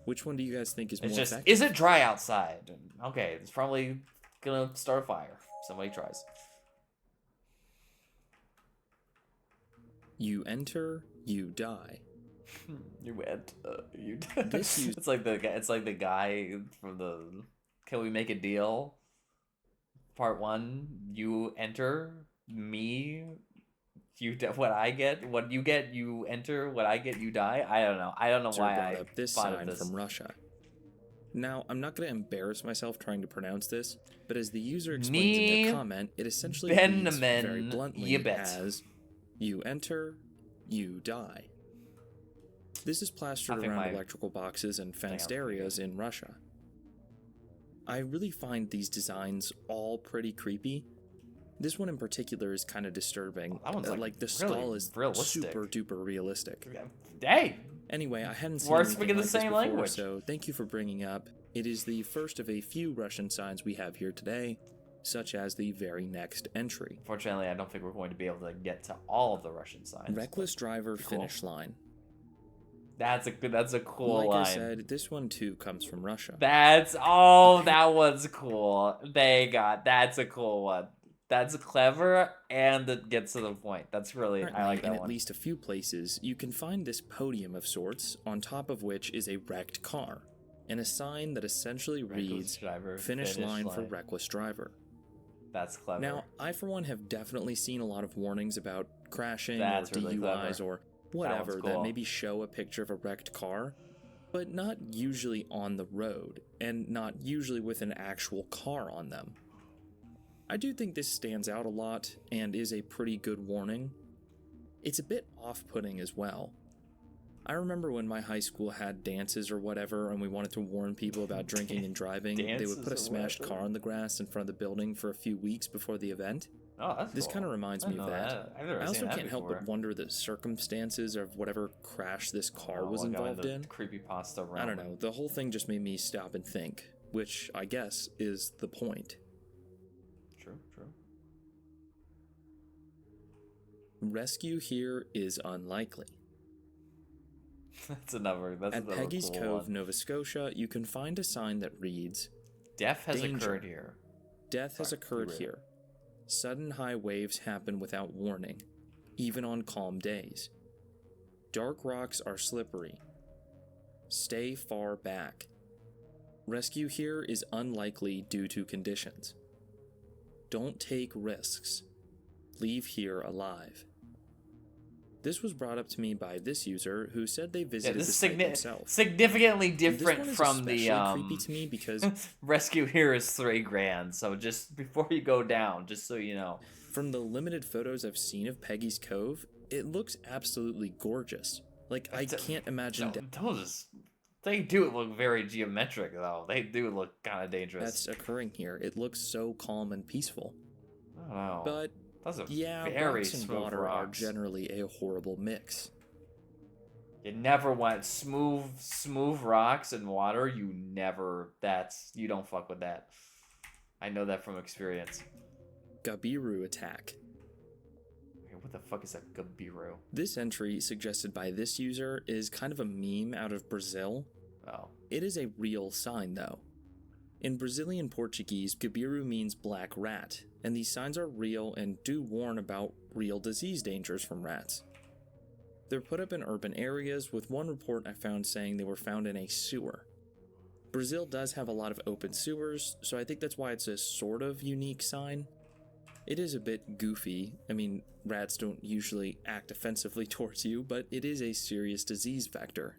Which one do you guys think is It's more just, effective? is it dry outside? Okay, it's probably gonna start a fire. Somebody tries. You enter, you die. You went. You. This used- It's like the guy from the Can We Make a Deal? Part 1. You enter. Me. What I get. What you get. You enter. What I get. You die. I don't know. I don't know Sir why brought I up this thought of sign this. from Russia. Now, I'm not going to embarrass myself trying to pronounce this, but as the user explains in Me their comment, it essentially reads very Benjamin bluntly Yibet. as you enter, you die. This is I plastered think around my electrical boxes and fenced I'm pretty areas in Russia. I really find these designs all pretty creepy. This one in particular is kind of disturbing. That one's, like, the really skull is realistic. super duper realistic. Hey. Anyway, I hadn't seen We're anything speaking the like this same before, language. so thank you for bringing up. It is the first of a few Russian signs we have here today, such as the very next entry. Fortunately, I don't think we're going to be able to get to all of the Russian signs. Reckless driver cool. finish line. That's a cool Like line. I said, this one too comes from Russia. That one's cool. That's a cool one. That's clever and it gets to the point. That's really, I Currently, like that in at one. least a few places, you can find this podium of sorts, on top of which is a wrecked car, and a sign that essentially Reckless reads, driver, finish line for line. reckless driver. That's clever. Now, I for one have definitely seen a lot of warnings about crashing That's or really DUIs clever. or whatever that cool. maybe show a picture of a wrecked car, but not usually on the road, and not usually with an actual car on them. I do think this stands out a lot and is a pretty good warning. It's a bit off-putting as well. I remember when my high school had dances or whatever and we wanted to warn people about drinking and driving, they Dances would put a or smashed whatever? car on the grass in front of the building for a few weeks before the event. Oh, that's This cool. kind of reminds I me didn't of know that. I've never I seen also that can't help before. but wonder the circumstances of whatever crash this car was We'll go involved into in. creepypasta realm. I don't know, the whole thing just made me stop and think, which I guess is the point. True. Rescue here is unlikely. That's At another Peggy's cool Cove, one. Nova Scotia, you can find a sign that reads, Death has Danger. occurred here. Death has Sorry, occurred derailed. here. Sudden high waves happen without warning, even on calm days. Dark rocks are slippery. Stay far back. Rescue here is unlikely due to conditions. Don't take risks. Leave here alive. This was brought up to me by this user who said they Yeah, visited this the is site themselves. significantly This different one is from the especially creepy to me because rescue here is $3,000. So just before you go down, just so you know. from the limited photos I've seen of Peggy's Cove, it looks absolutely gorgeous. Like, I can't imagine They do look very geometric though. They do look kind of dangerous. that's occurring here. It looks so calm and peaceful. I don't know. But Those are yeah, very rocks and smooth water are rocks. generally a horrible mix. You never want smooth rocks and water. You don't fuck with that. I know that from experience. Gabiru attack. Okay, what the fuck is a Gabiru? This entry, suggested by this user, is kind of a meme out of Brazil. Oh. It is a real sign, though. In Brazilian Portuguese, Gabiru means black rat, and these signs are real and do warn about real disease dangers from rats. They're put up in urban areas, with one report I found saying they were found in a sewer. Brazil does have a lot of open sewers, so I think that's why it's a sort of unique sign. It is a bit goofy. I mean, rats don't usually act offensively towards you, but it is a serious disease vector.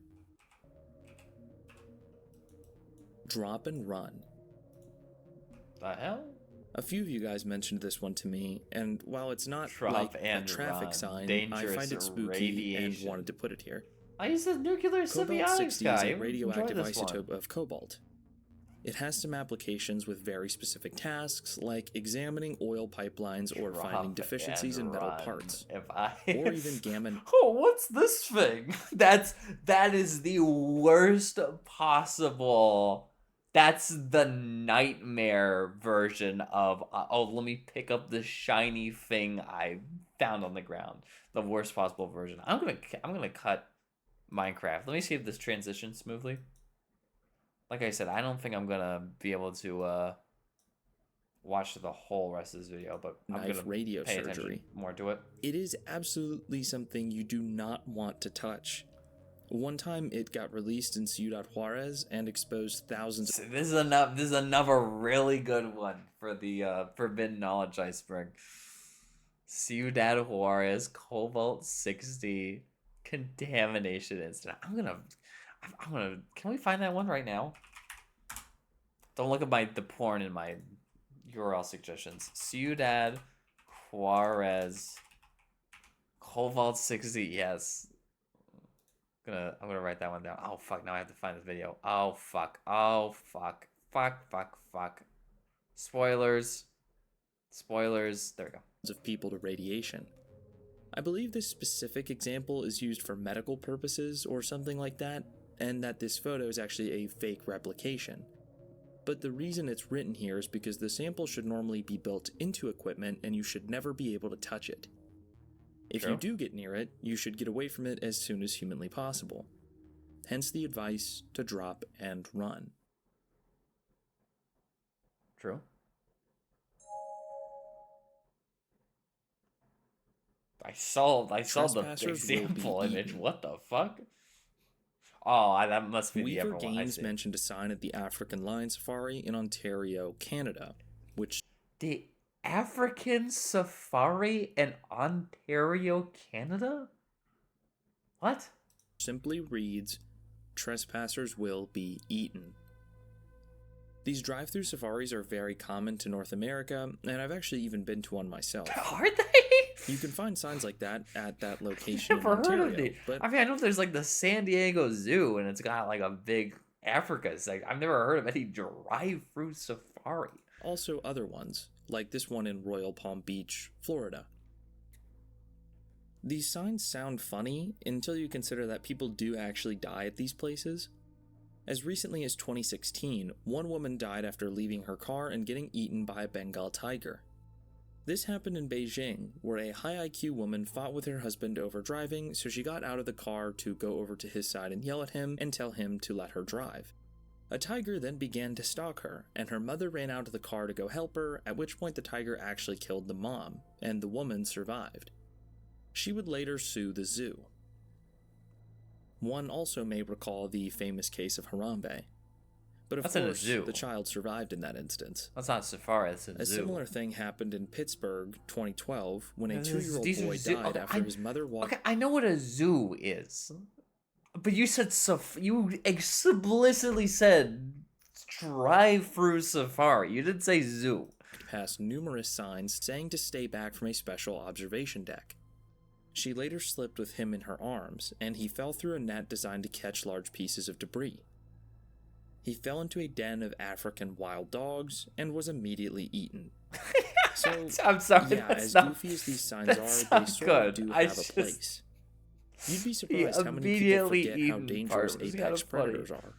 Drop and run. The hell? A few of you guys mentioned this one to me, and while it's not Drop like a and traffic run. sign, I Dangerous find it spooky and radiation. wanted to put it here. I used the nuclear symbiotics Cobalt-60 guy. is a Enjoy radioactive this one. isotope of cobalt. It has some applications with very specific tasks, like examining oil pipelines or Drop finding deficiencies and in metal run. parts, If I or even gamma. Oh, what's this thing? That is the worst possible. That's the nightmare version of let me pick up the shiny thing I found on the ground. The worst possible version. I'm gonna cut Minecraft. Let me see if this transitions smoothly. Like I said, I don't think I'm gonna be able to watch the whole rest of this video, but I'm Knife gonna radio pay surgery. attention more to it. It is absolutely something you do not want to touch. One time it got released in Ciudad Juarez and exposed thousands So this is another really good one for the forbidden knowledge iceberg. Ciudad Juarez Cobalt-60 contamination incident. I'm gonna. Can we find that one right now? Don't look at the porn in my URL suggestions. Ciudad Juarez Cobalt-60. Yes. I'm gonna write that one down. Oh fuck! Now I have to find this video. Oh fuck! Oh fuck! Fuck! Spoilers. There we go. of people to radiation. I believe this specific example is used for medical purposes or something like that, and that this photo is actually a fake replication. But the reason it's written here is because the sample should normally be built into equipment and you should never be able to touch it. If you True. do get near it, you should get away from it as soon as humanly possible. Hence the advice to drop and run. True. I saw the Trespassers will be example image. eaten. What the fuck? Oh, that must be the Weaver everyone I Games see. mentioned a sign at the African Lion Safari in Ontario, Canada, which The African Safari in Ontario, Canada? What? simply reads, "Trespassers will be eaten." These drive-through safaris are very common to North America, and I've actually even been to one myself. Are they? You can find signs like that at that location Never in heard Ontario, of the. but I mean, I know there's like the San Diego Zoo, and it's got like a big Africa segment. I've never heard of any drive-through safari. also other ones, like this one in Royal Palm Beach, Florida. These signs sound funny until you consider that people do actually die at these places. As recently as 2016, one woman died after leaving her car and getting eaten by a Bengal tiger. This happened in Beijing, where a high IQ woman fought with her husband over driving, so she got out of the car to go over to his side and yell at him and tell him to let her drive. A tiger then began to stalk her, and her mother ran out of the car to go help her, at which point the tiger actually killed the mom, and the woman survived. She would later sue the zoo. One also may recall the famous case of Harambe. But of That's in a course, zoo. the child survived in that instance. That's not safari, it's a A zoo. similar thing happened in Pittsburgh, 2012, when a These- 2-year-old these are boy zoo- died okay, after his mother walked. Okay, I know what a zoo is. But you said you explicitly said drive-through safari. You didn't say zoo. Past numerous signs saying to stay back from a special observation deck. She later slipped with him in her arms, and he fell through a net designed to catch large pieces of debris. He fell into a den of African wild dogs and was immediately eaten. So, I'm sorry. yeah, that's as not, goofy as these signs that's are, they not sort of good. do I have just- a place. You'd be The surprised how many people immediately forget how eaten dangerous part was apex kinda funny. predators are.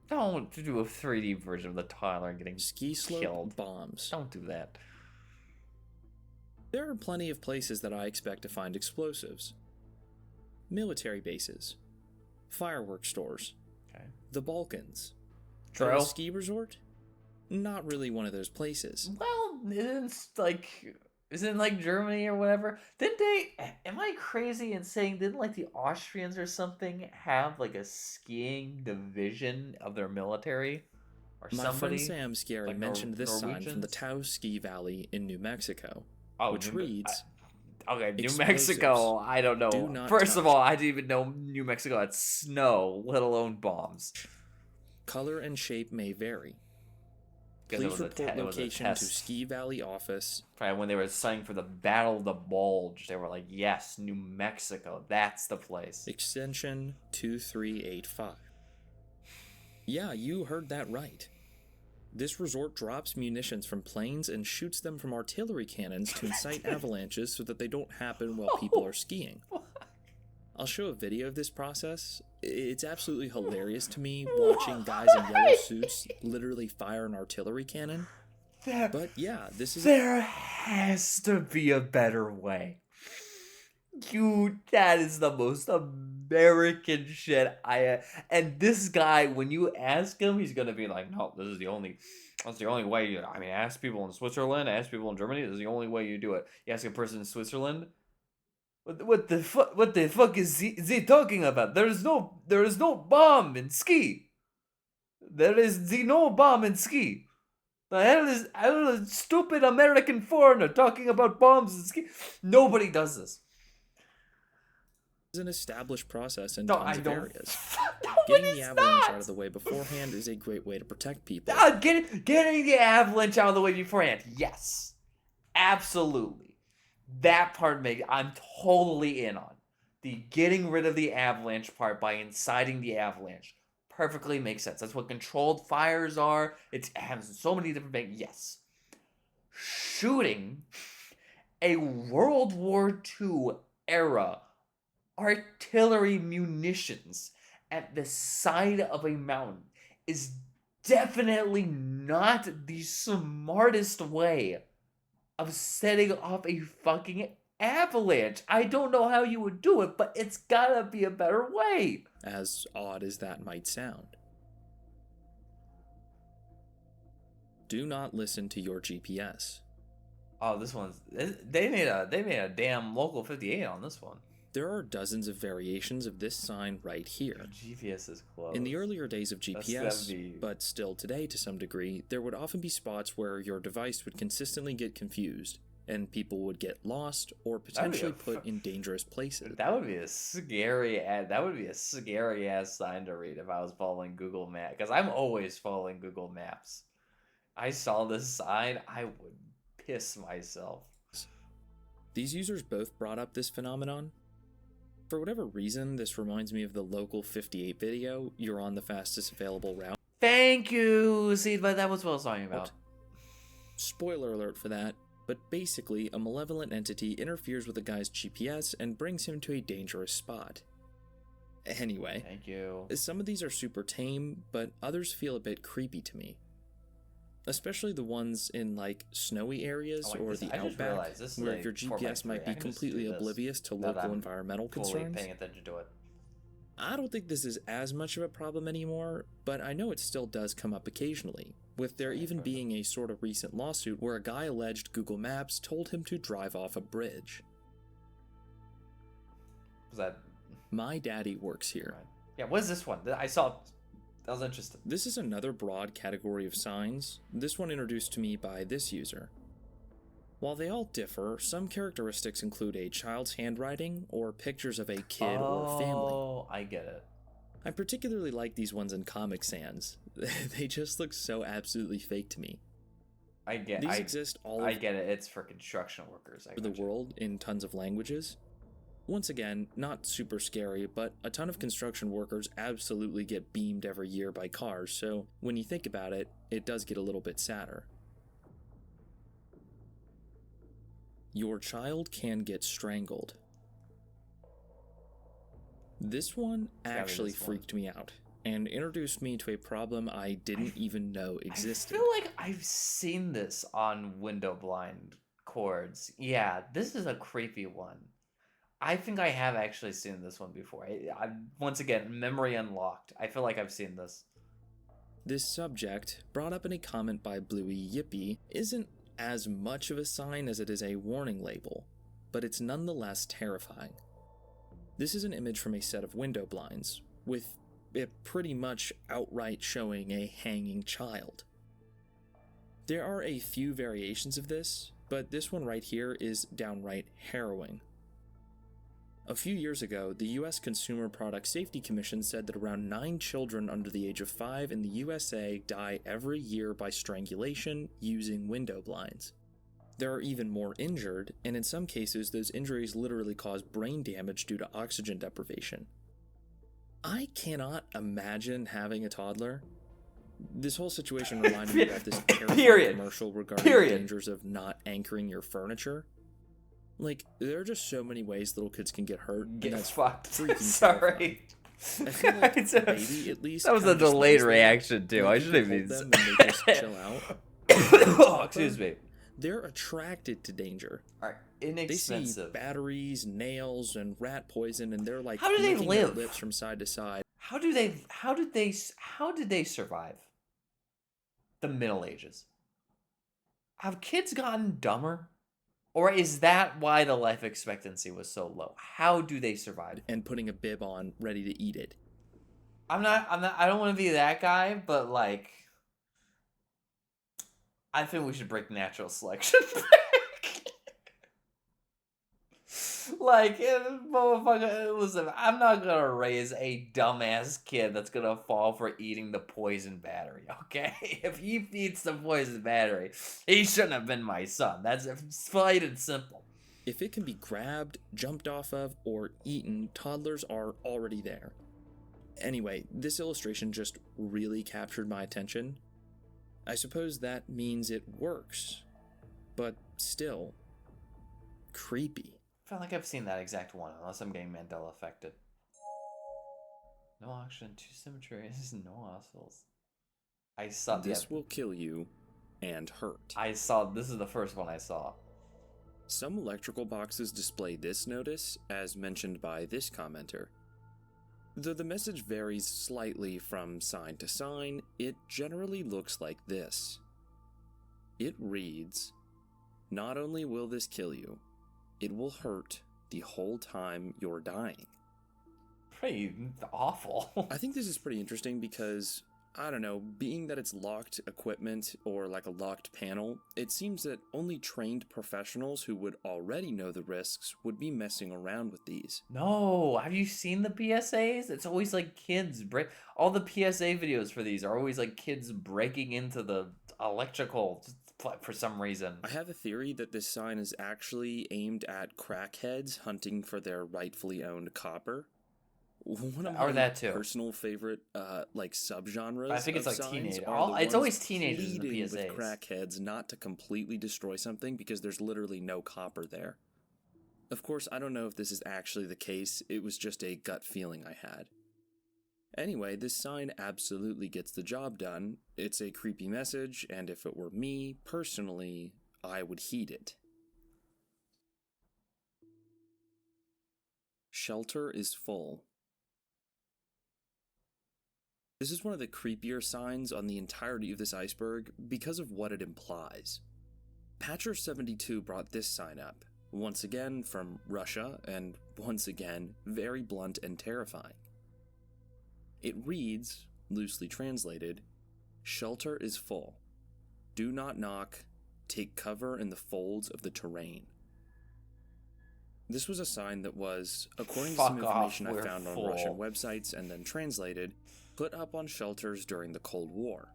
Don't do a 3D version of the Tyler getting Ski slope killed. bombs. Don't do that. There are plenty of places that I expect to find explosives. Military bases. Fireworks stores. Okay. The Balkans. True. But a ski resort? Not really one of those places. Well, isn't like Germany or whatever? Didn't they? Am I crazy in saying didn't like the Austrians or something have like a skiing division of their military, or My somebody? friend Sam Scary like mentioned this sign from the Norwegians? Taos Ski Valley in New Mexico, Oh, which reads, okay, New explosives Mexico. I don't know. do not First of touch. all, I didn't even know New Mexico had snow, let alone bombs. color and shape may vary. Because Please report it was a location to test. Ski Valley office. Probably when they were signing for the Battle of the Bulge, they were like, "Yes, New Mexico, that's the place." Extension 2385. Yeah, you heard that right. This resort drops munitions from planes and shoots them from artillery cannons to incite avalanches so that they don't happen while people are skiing. I'll show a video of this process. It's absolutely hilarious to me watching guys in yellow suits literally fire an artillery cannon. But yeah, this is There has to be a better way. That is the most American shit and this guy, when you ask him, he's gonna be like, "No, that's the only way. I mean, ask people in Switzerland, ask people in Germany. This is the only way you do it. You ask a person in Switzerland, what the fuck is he talking about? There is no bomb in ski. There is no bomb in ski. The hell is a stupid American foreigner talking about bombs and ski? Nobody does this. an established process in No, tons I of don't. areas. No, Getting it the is avalanche not. out of the way beforehand is a great way to protect people. Getting the avalanche out of the way beforehand. Yes, absolutely. That part I'm totally in on. The getting rid of the avalanche part by inciting the avalanche perfectly makes sense. That's what controlled fires are. It has so many different things. Yes. Shooting a World War II era artillery munitions at the side of a mountain is definitely not the smartest way of setting off a fucking avalanche. I don't know how you would do it, but it's gotta be a better way. As odd as that might sound. Do not listen to your GPS. Oh, this one's they made a damn local 58 on this one. There are dozens of variations of this sign right here. GPS is close. In the earlier days of That's GPS, 70. but still today to some degree, there would often be spots where your device would consistently get confused, and people would get lost or potentially put in dangerous places. That would be a scary ass sign to read if I was following Google Maps, because I'm always following Google Maps. I saw this sign, I would piss myself. These users both brought up this phenomenon. For whatever reason, this reminds me of the local 58 video, "You're on the fastest available route." Thank you. See, but that was what I was talking about. Spoiler alert for that, but basically, a malevolent entity interferes with a guy's GPS and brings him to a dangerous spot. Anyway, Thank you. some of these are super tame, but others feel a bit creepy to me. especially the ones in like snowy areas Oh, wait, or this, the I just outback, realized this is where a your 4x3. GPS might be I can just completely do this oblivious to now that local I'm environmental fully concerns. paying attention to it. I don't think this is as much of a problem anymore, but I know it still does come up occasionally, with there even being a sort of recent lawsuit where a guy alleged Google Maps told him to drive off a bridge. Was that... My daddy works here. Right. Yeah, what is this one? I saw... That was interesting. This is another broad category of signs, this one introduced to me by this user. While they all differ, some characteristics include a child's handwriting or pictures of a kid or family. Oh, I get it. I particularly like these ones in Comic Sans. They just look so absolutely fake to me. These exist all I get it. It's for construction workers. over the world in tons of languages. Once again, not super scary, but a ton of construction workers absolutely get beamed every year by cars, so when you think about it, it does get a little bit sadder. Your child can get strangled. This one actually freaked me out and introduced me to a problem I didn't even know existed. I feel like I've seen this on window blind cords. Yeah, this is a creepy one. I think I have actually seen this one before. Once again, memory unlocked. I feel like I've seen this. This subject, brought up in a comment by Bluey Yippee, isn't as much of a sign as it is a warning label, but it's nonetheless terrifying. This is an image from a set of window blinds, with it pretty much outright showing a hanging child. There are a few variations of this, but this one right here is downright harrowing. A few years ago, the U.S. Consumer Product Safety Commission said that around 9 children under the age of 5 in the USA die every year by strangulation using window blinds. There are even more injured, and in some cases, those injuries literally cause brain damage due to oxygen deprivation. I cannot imagine having a toddler. This whole situation reminded me of this terrifying commercial regarding the dangers of not anchoring your furniture. Like, there are just so many ways little kids can get hurt. Get that's fucked. Freaking Sorry. I feel like a baby, at least, that was a delayed reaction, too. I shouldn't hold even... them and they just chill out. Oh, excuse me. They're attracted to danger. Alright, They see inexpensive. batteries, nails, and rat poison, and they're like How do they licking their live? lips from side to side. How did they survive the Middle Ages? Have kids gotten dumber? Or is that why the life expectancy was so low? How do they survive? And putting a bib on, ready to eat it. I don't want to be that guy, but like, I think we should break natural selection back. Like, motherfucker, listen, I'm not gonna raise a dumbass kid that's gonna fall for eating the poison battery, okay? If he eats the poison battery, he shouldn't have been my son. That's plain and simple. If it can be grabbed, jumped off of, or eaten, toddlers are already there. Anyway, this illustration just really captured my attention. I suppose that means it works, but still, creepy. I feel like I've seen that exact one, unless I'm getting Mandela affected. No oxygen, 2 symmetries, no oscills. I saw this will kill you and hurt. This is the first one I saw. Some electrical boxes display this notice, as mentioned by this commenter. Though the message varies slightly from sign to sign, it generally looks like this. It reads, "Not only will this kill you, it will hurt the whole time you're dying." Pretty awful. I think this is pretty interesting because, I don't know, being that it's locked equipment or like a locked panel, it seems that only trained professionals who would already know the risks would be messing around with these. No, have you seen the PSAs? It's always like kids all the PSA videos for these are always like kids breaking into the electrical for some reason. I have a theory that this sign is actually aimed at crackheads hunting for their rightfully owned copper. One of my personal favorite like subgenres. I think it's like teenage. It's always teenagers in the PSAs. With crackheads not to completely destroy something because there's literally no copper there. Of course, I don't know if this is actually the case. It was just a gut feeling I had. Anyway, this sign absolutely gets the job done. It's a creepy message, and if it were me, personally, I would heed it. Shelter is full. This is one of the creepier signs on the entirety of this iceberg because of what it implies. Patcher72 brought this sign up, once again from Russia, and once again, very blunt and terrifying. It reads, loosely translated, "Shelter is full. Do not knock. Take cover in the folds of the terrain." This was a sign that was, according to some information I found on Russian websites and then translated, put up on shelters during the Cold War.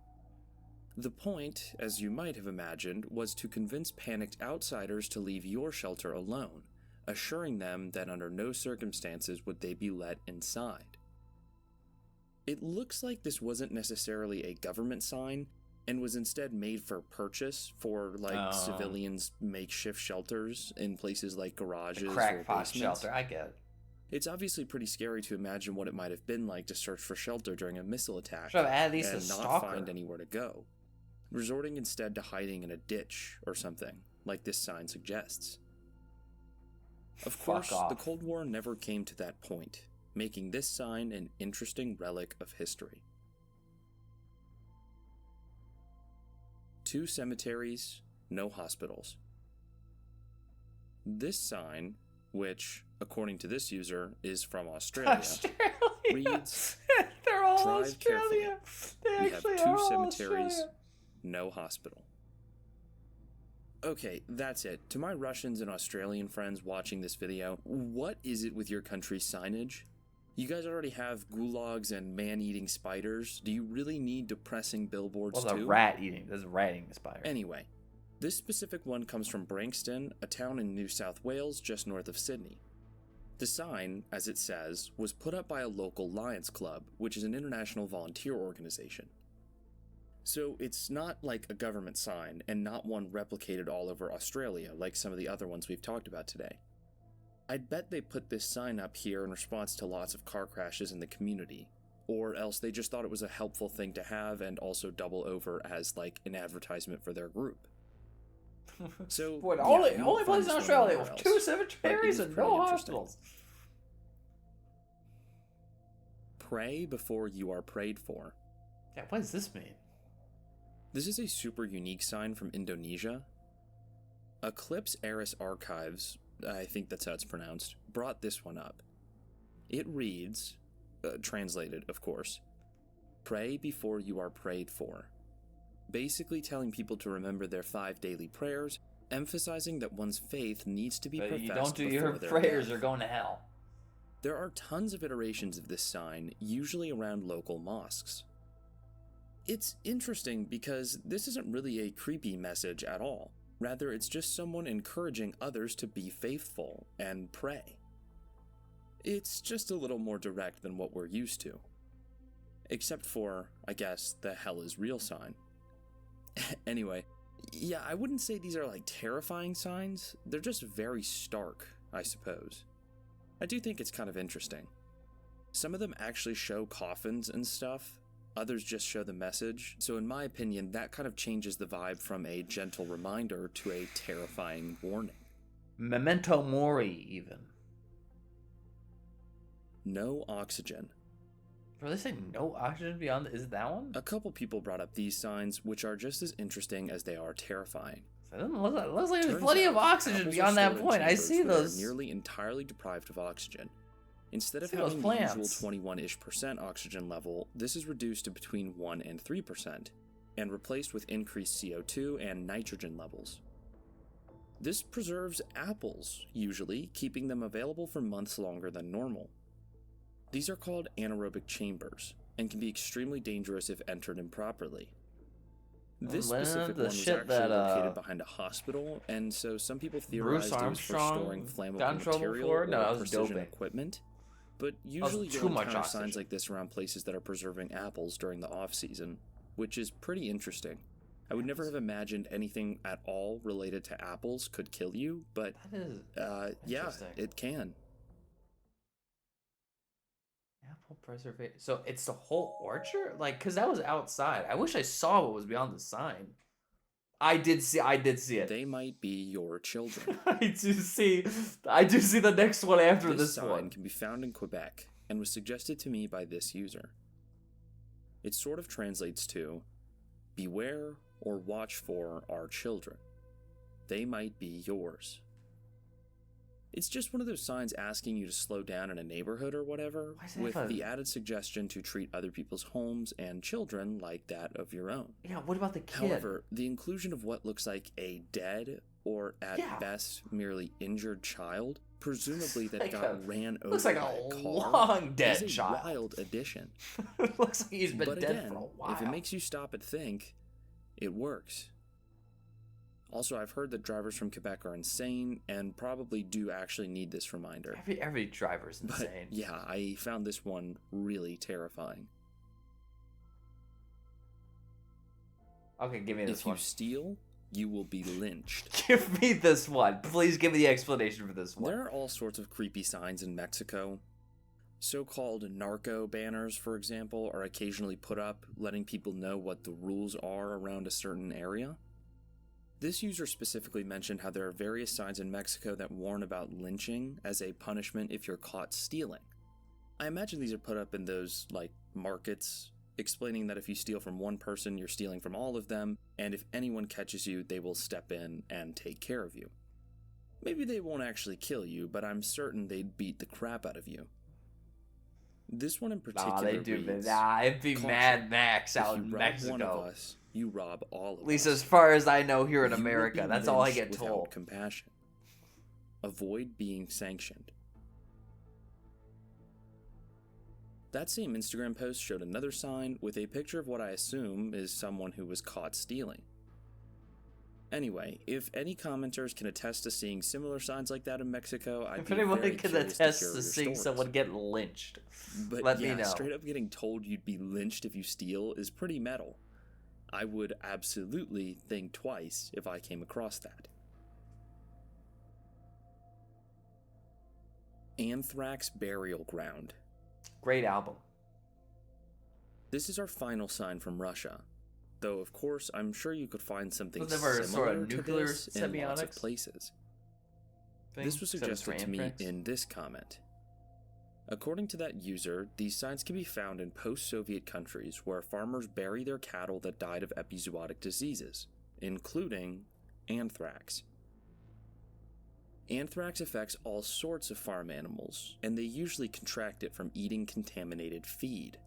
The point, as you might have imagined, was to convince panicked outsiders to leave your shelter alone, assuring them that under no circumstances would they be let inside. It looks like this wasn't necessarily a government sign, and was instead made for purchase for, civilians' makeshift shelters in places like garages or crackpot basements. shelter, I get it. It's obviously pretty scary to imagine what it might have been like to search for shelter during a missile attack Should have added these to and not Stalker. find anywhere to go, resorting instead to hiding in a ditch or something, like this sign suggests. Of course, the Cold War never came to that point, making this sign an interesting relic of history. 2 cemeteries, no hospitals. This sign, which, according to this user, is from Australia, reads, They're all "Drive Australia. They We have actually 2 are all cemeteries, Australia. no hospital." Okay, that's it. To my Russians and Australian friends watching this video, what is it with your country's signage? You guys already have gulags and man-eating spiders. Do you really need depressing billboards Well, too? There's a rat eating spider. Anyway, this specific one comes from Branxton, a town in New South Wales just north of Sydney. The sign, as it says, was put up by a local Lions Club, which is an international volunteer organization. So it's not like a government sign, and not one replicated all over Australia like some of the other ones we've talked about today. I'd bet they put this sign up here in response to lots of car crashes in the community, or else they just thought it was a helpful thing to have and also double over as like an advertisement for their group. So What, yeah, only you won't place find in this one Australia anywhere with else, 2 cemeteries but it and is no pretty interesting. hospitals. Pray before you are prayed for. Yeah, what does this mean? This is a super unique sign from Indonesia. Eclipse Eris Archives, I think that's how it's pronounced, brought this one up. It reads, translated of course, "Pray before you are prayed for." Basically telling people to remember their 5 daily prayers, emphasizing that one's faith needs to be But professed you don't do before your their prayers, death. you're going to hell. There are tons of iterations of this sign, usually around local mosques. It's interesting because this isn't really a creepy message at all. Rather, it's just someone encouraging others to be faithful and pray. It's just a little more direct than what we're used to. Except for, I guess, the hell is real sign. Anyway, yeah, I wouldn't say these are like terrifying signs. They're just very stark, I suppose. I do think it's kind of interesting. Some of them actually show coffins and stuff. Others just show the message, so in my opinion, that kind of changes the vibe from a gentle reminder to a terrifying warning. Memento Mori, even. No oxygen. Bro, they say no oxygen beyond. Is it that one? A couple people brought up these signs, which are just as interesting as they are terrifying. It doesn't look like, looks like there's Turns plenty out, of oxygen apples are beyond that stored in point. I chambers see that are those. nearly entirely deprived of oxygen. Instead of See those having the usual plants. 21-ish% oxygen level, this is reduced to between 1 and 3%, and replaced with increased CO2 and nitrogen levels. This preserves apples, usually, keeping them available for months longer than normal. These are called anaerobic chambers, and can be extremely dangerous if entered improperly. This specific one was actually located behind a hospital, and so some people theorized it was for storing flammable material or precision equipment. But usually you'll encounter signs like this around places that are preserving apples during the off-season, which is pretty interesting. I would never have imagined anything at all related to apples could kill you, but That is yeah, it can. Whole preservation. So it's the whole orchard, like, cause that was outside. I wish I saw what was beyond the sign. I did see. I did see it. They might be your children. I do see. I do see the next one after This this sign one. can be found in Quebec and was suggested to me by this user. It sort of translates to, beware or watch for our children. They might be yours. It's just one of those signs asking you to slow down in a neighborhood or whatever, Why does it with have a- the added suggestion to treat other people's homes and children like that of your own. Yeah. What about the kid? However, the inclusion of what looks like a dead or at Yeah. best merely injured child, presumably that Like got ran over looks like by a a car, long dead is a child. wild addition. It looks like he's been But dead again, for a while. if it makes you stop and think, it works. Also, I've heard that drivers from Quebec are insane and probably do actually need this reminder. every driver's But insane. yeah, I found this one really terrifying. Okay, give me this If one. you steal, you will be lynched. Give me this one. Please give me the explanation for this one. There are all sorts of creepy signs in Mexico. So-called narco banners, for example, are occasionally put up, letting people know what the rules are around a certain area. This user specifically mentioned how there are various signs in Mexico that warn about lynching as a punishment if you're caught stealing. I imagine these are put up in those, markets, explaining that if you steal from one person, you're stealing from all of them, and if anyone catches you, they will step in and take care of you. Maybe they won't actually kill you, but I'm certain they'd beat the crap out of you. This one in particular Nah, they do. reads, It'd be "Caution. Mad Max If out you in rob Mexico. one of us, you rob all of At least us. as far as I know here in You will America. be That's all I lynched get without told. compassion. Avoid being sanctioned. That same Instagram post showed another sign with a picture of what I assume is someone who was caught stealing. Anyway, if any commenters can attest to seeing similar signs like that in Mexico, I'd If be anyone very can curious attest hear to your seeing stories. someone get lynched, But let yeah, me know. straight up getting told you'd be lynched if you steal is pretty metal. I would absolutely think twice if I came across that. Anthrax Burial Ground. Great album. This is our final sign from Russia. Though, of course, I'm sure you could find something Was there similar sort of to nuclear this in lots of semiotics places. Thing? This was Except it's for suggested to me anthrax? in this comment. According to that user, these signs can be found in post-Soviet countries where farmers bury their cattle that died of epizootic diseases, including anthrax. Anthrax affects all sorts of farm animals, and they usually contract it from eating contaminated feed.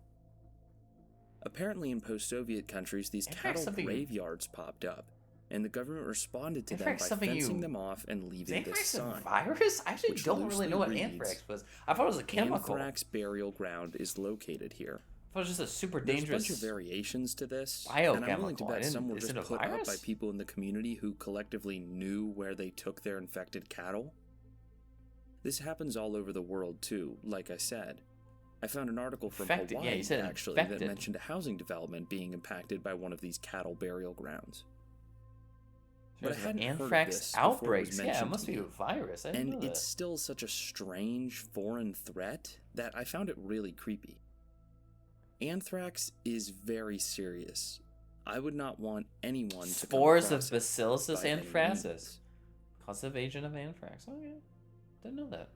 Apparently in post-Soviet countries, these Anthrax cattle something- graveyards popped up, and the government responded to them by Anthrax something fencing you- them off and Is leaving this anthrax a sign. virus? I actually which don't really know what loosely anthrax reads, was. I thought it was a chemical. Anthrax Burial Ground is located here. I thought it was just a super There's dangerous. a bunch of variations to this, and I'm willing to biochemical. I bet didn't- some were is just it a put up by virus? people in the community who collectively knew where they took their infected cattle. This happens all over the world too, like I said. I found an article from Infected, yeah, Hawaii, you said actually, that infected. mentioned a housing development being impacted by one of these cattle burial grounds. But I There's hadn't heard of anthrax this before it was outbreaks. Yeah, it mentioned must to be a me. virus. I didn't And know it's that. still such a strange foreign threat that I found it really creepy. Anthrax is very serious. I would not want anyone to Spores come of across it Bacillus by any anthracis. means. Causative agent of anthrax. Okay. Didn't know that.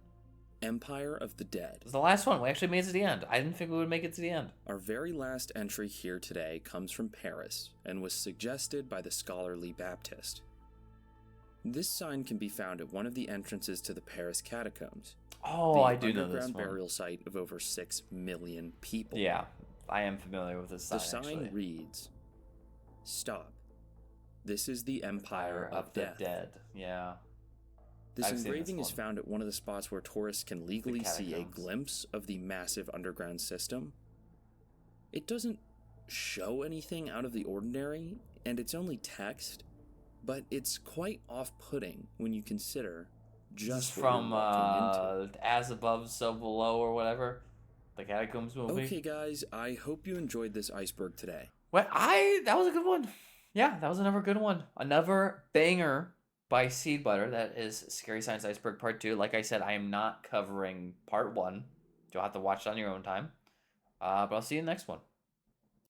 Empire of the Dead. It was the last one. We actually made it to the end. I didn't think we would make it to the end. Our very last entry here today comes from Paris and was suggested by the scholarly Baptist. This sign can be found at one of the entrances to the Paris catacombs. Oh, the I do know this underground one. burial site of over 6 million people. Yeah, I am familiar with this sign. The sign actually. reads, "Stop. This is the Empire of the Death." Dead. Yeah. This I've seen engraving this is one. found at one of the spots where tourists can legally see a catacombs. glimpse of the massive underground system. It doesn't show anything out of the ordinary, and it's only text, but it's quite off-putting when you consider This is just what from you're walking into. As Above, So Below, or whatever. The Catacombs movie. Okay, guys, I hope you enjoyed this iceberg today. Well, that was a good one. Yeah, that was another good one. Another banger by Seed Butter. That is Scary Science Iceberg Part 2. Like I said, I am not covering Part 1. You'll have to watch it on your own time. But I'll see you in the next one.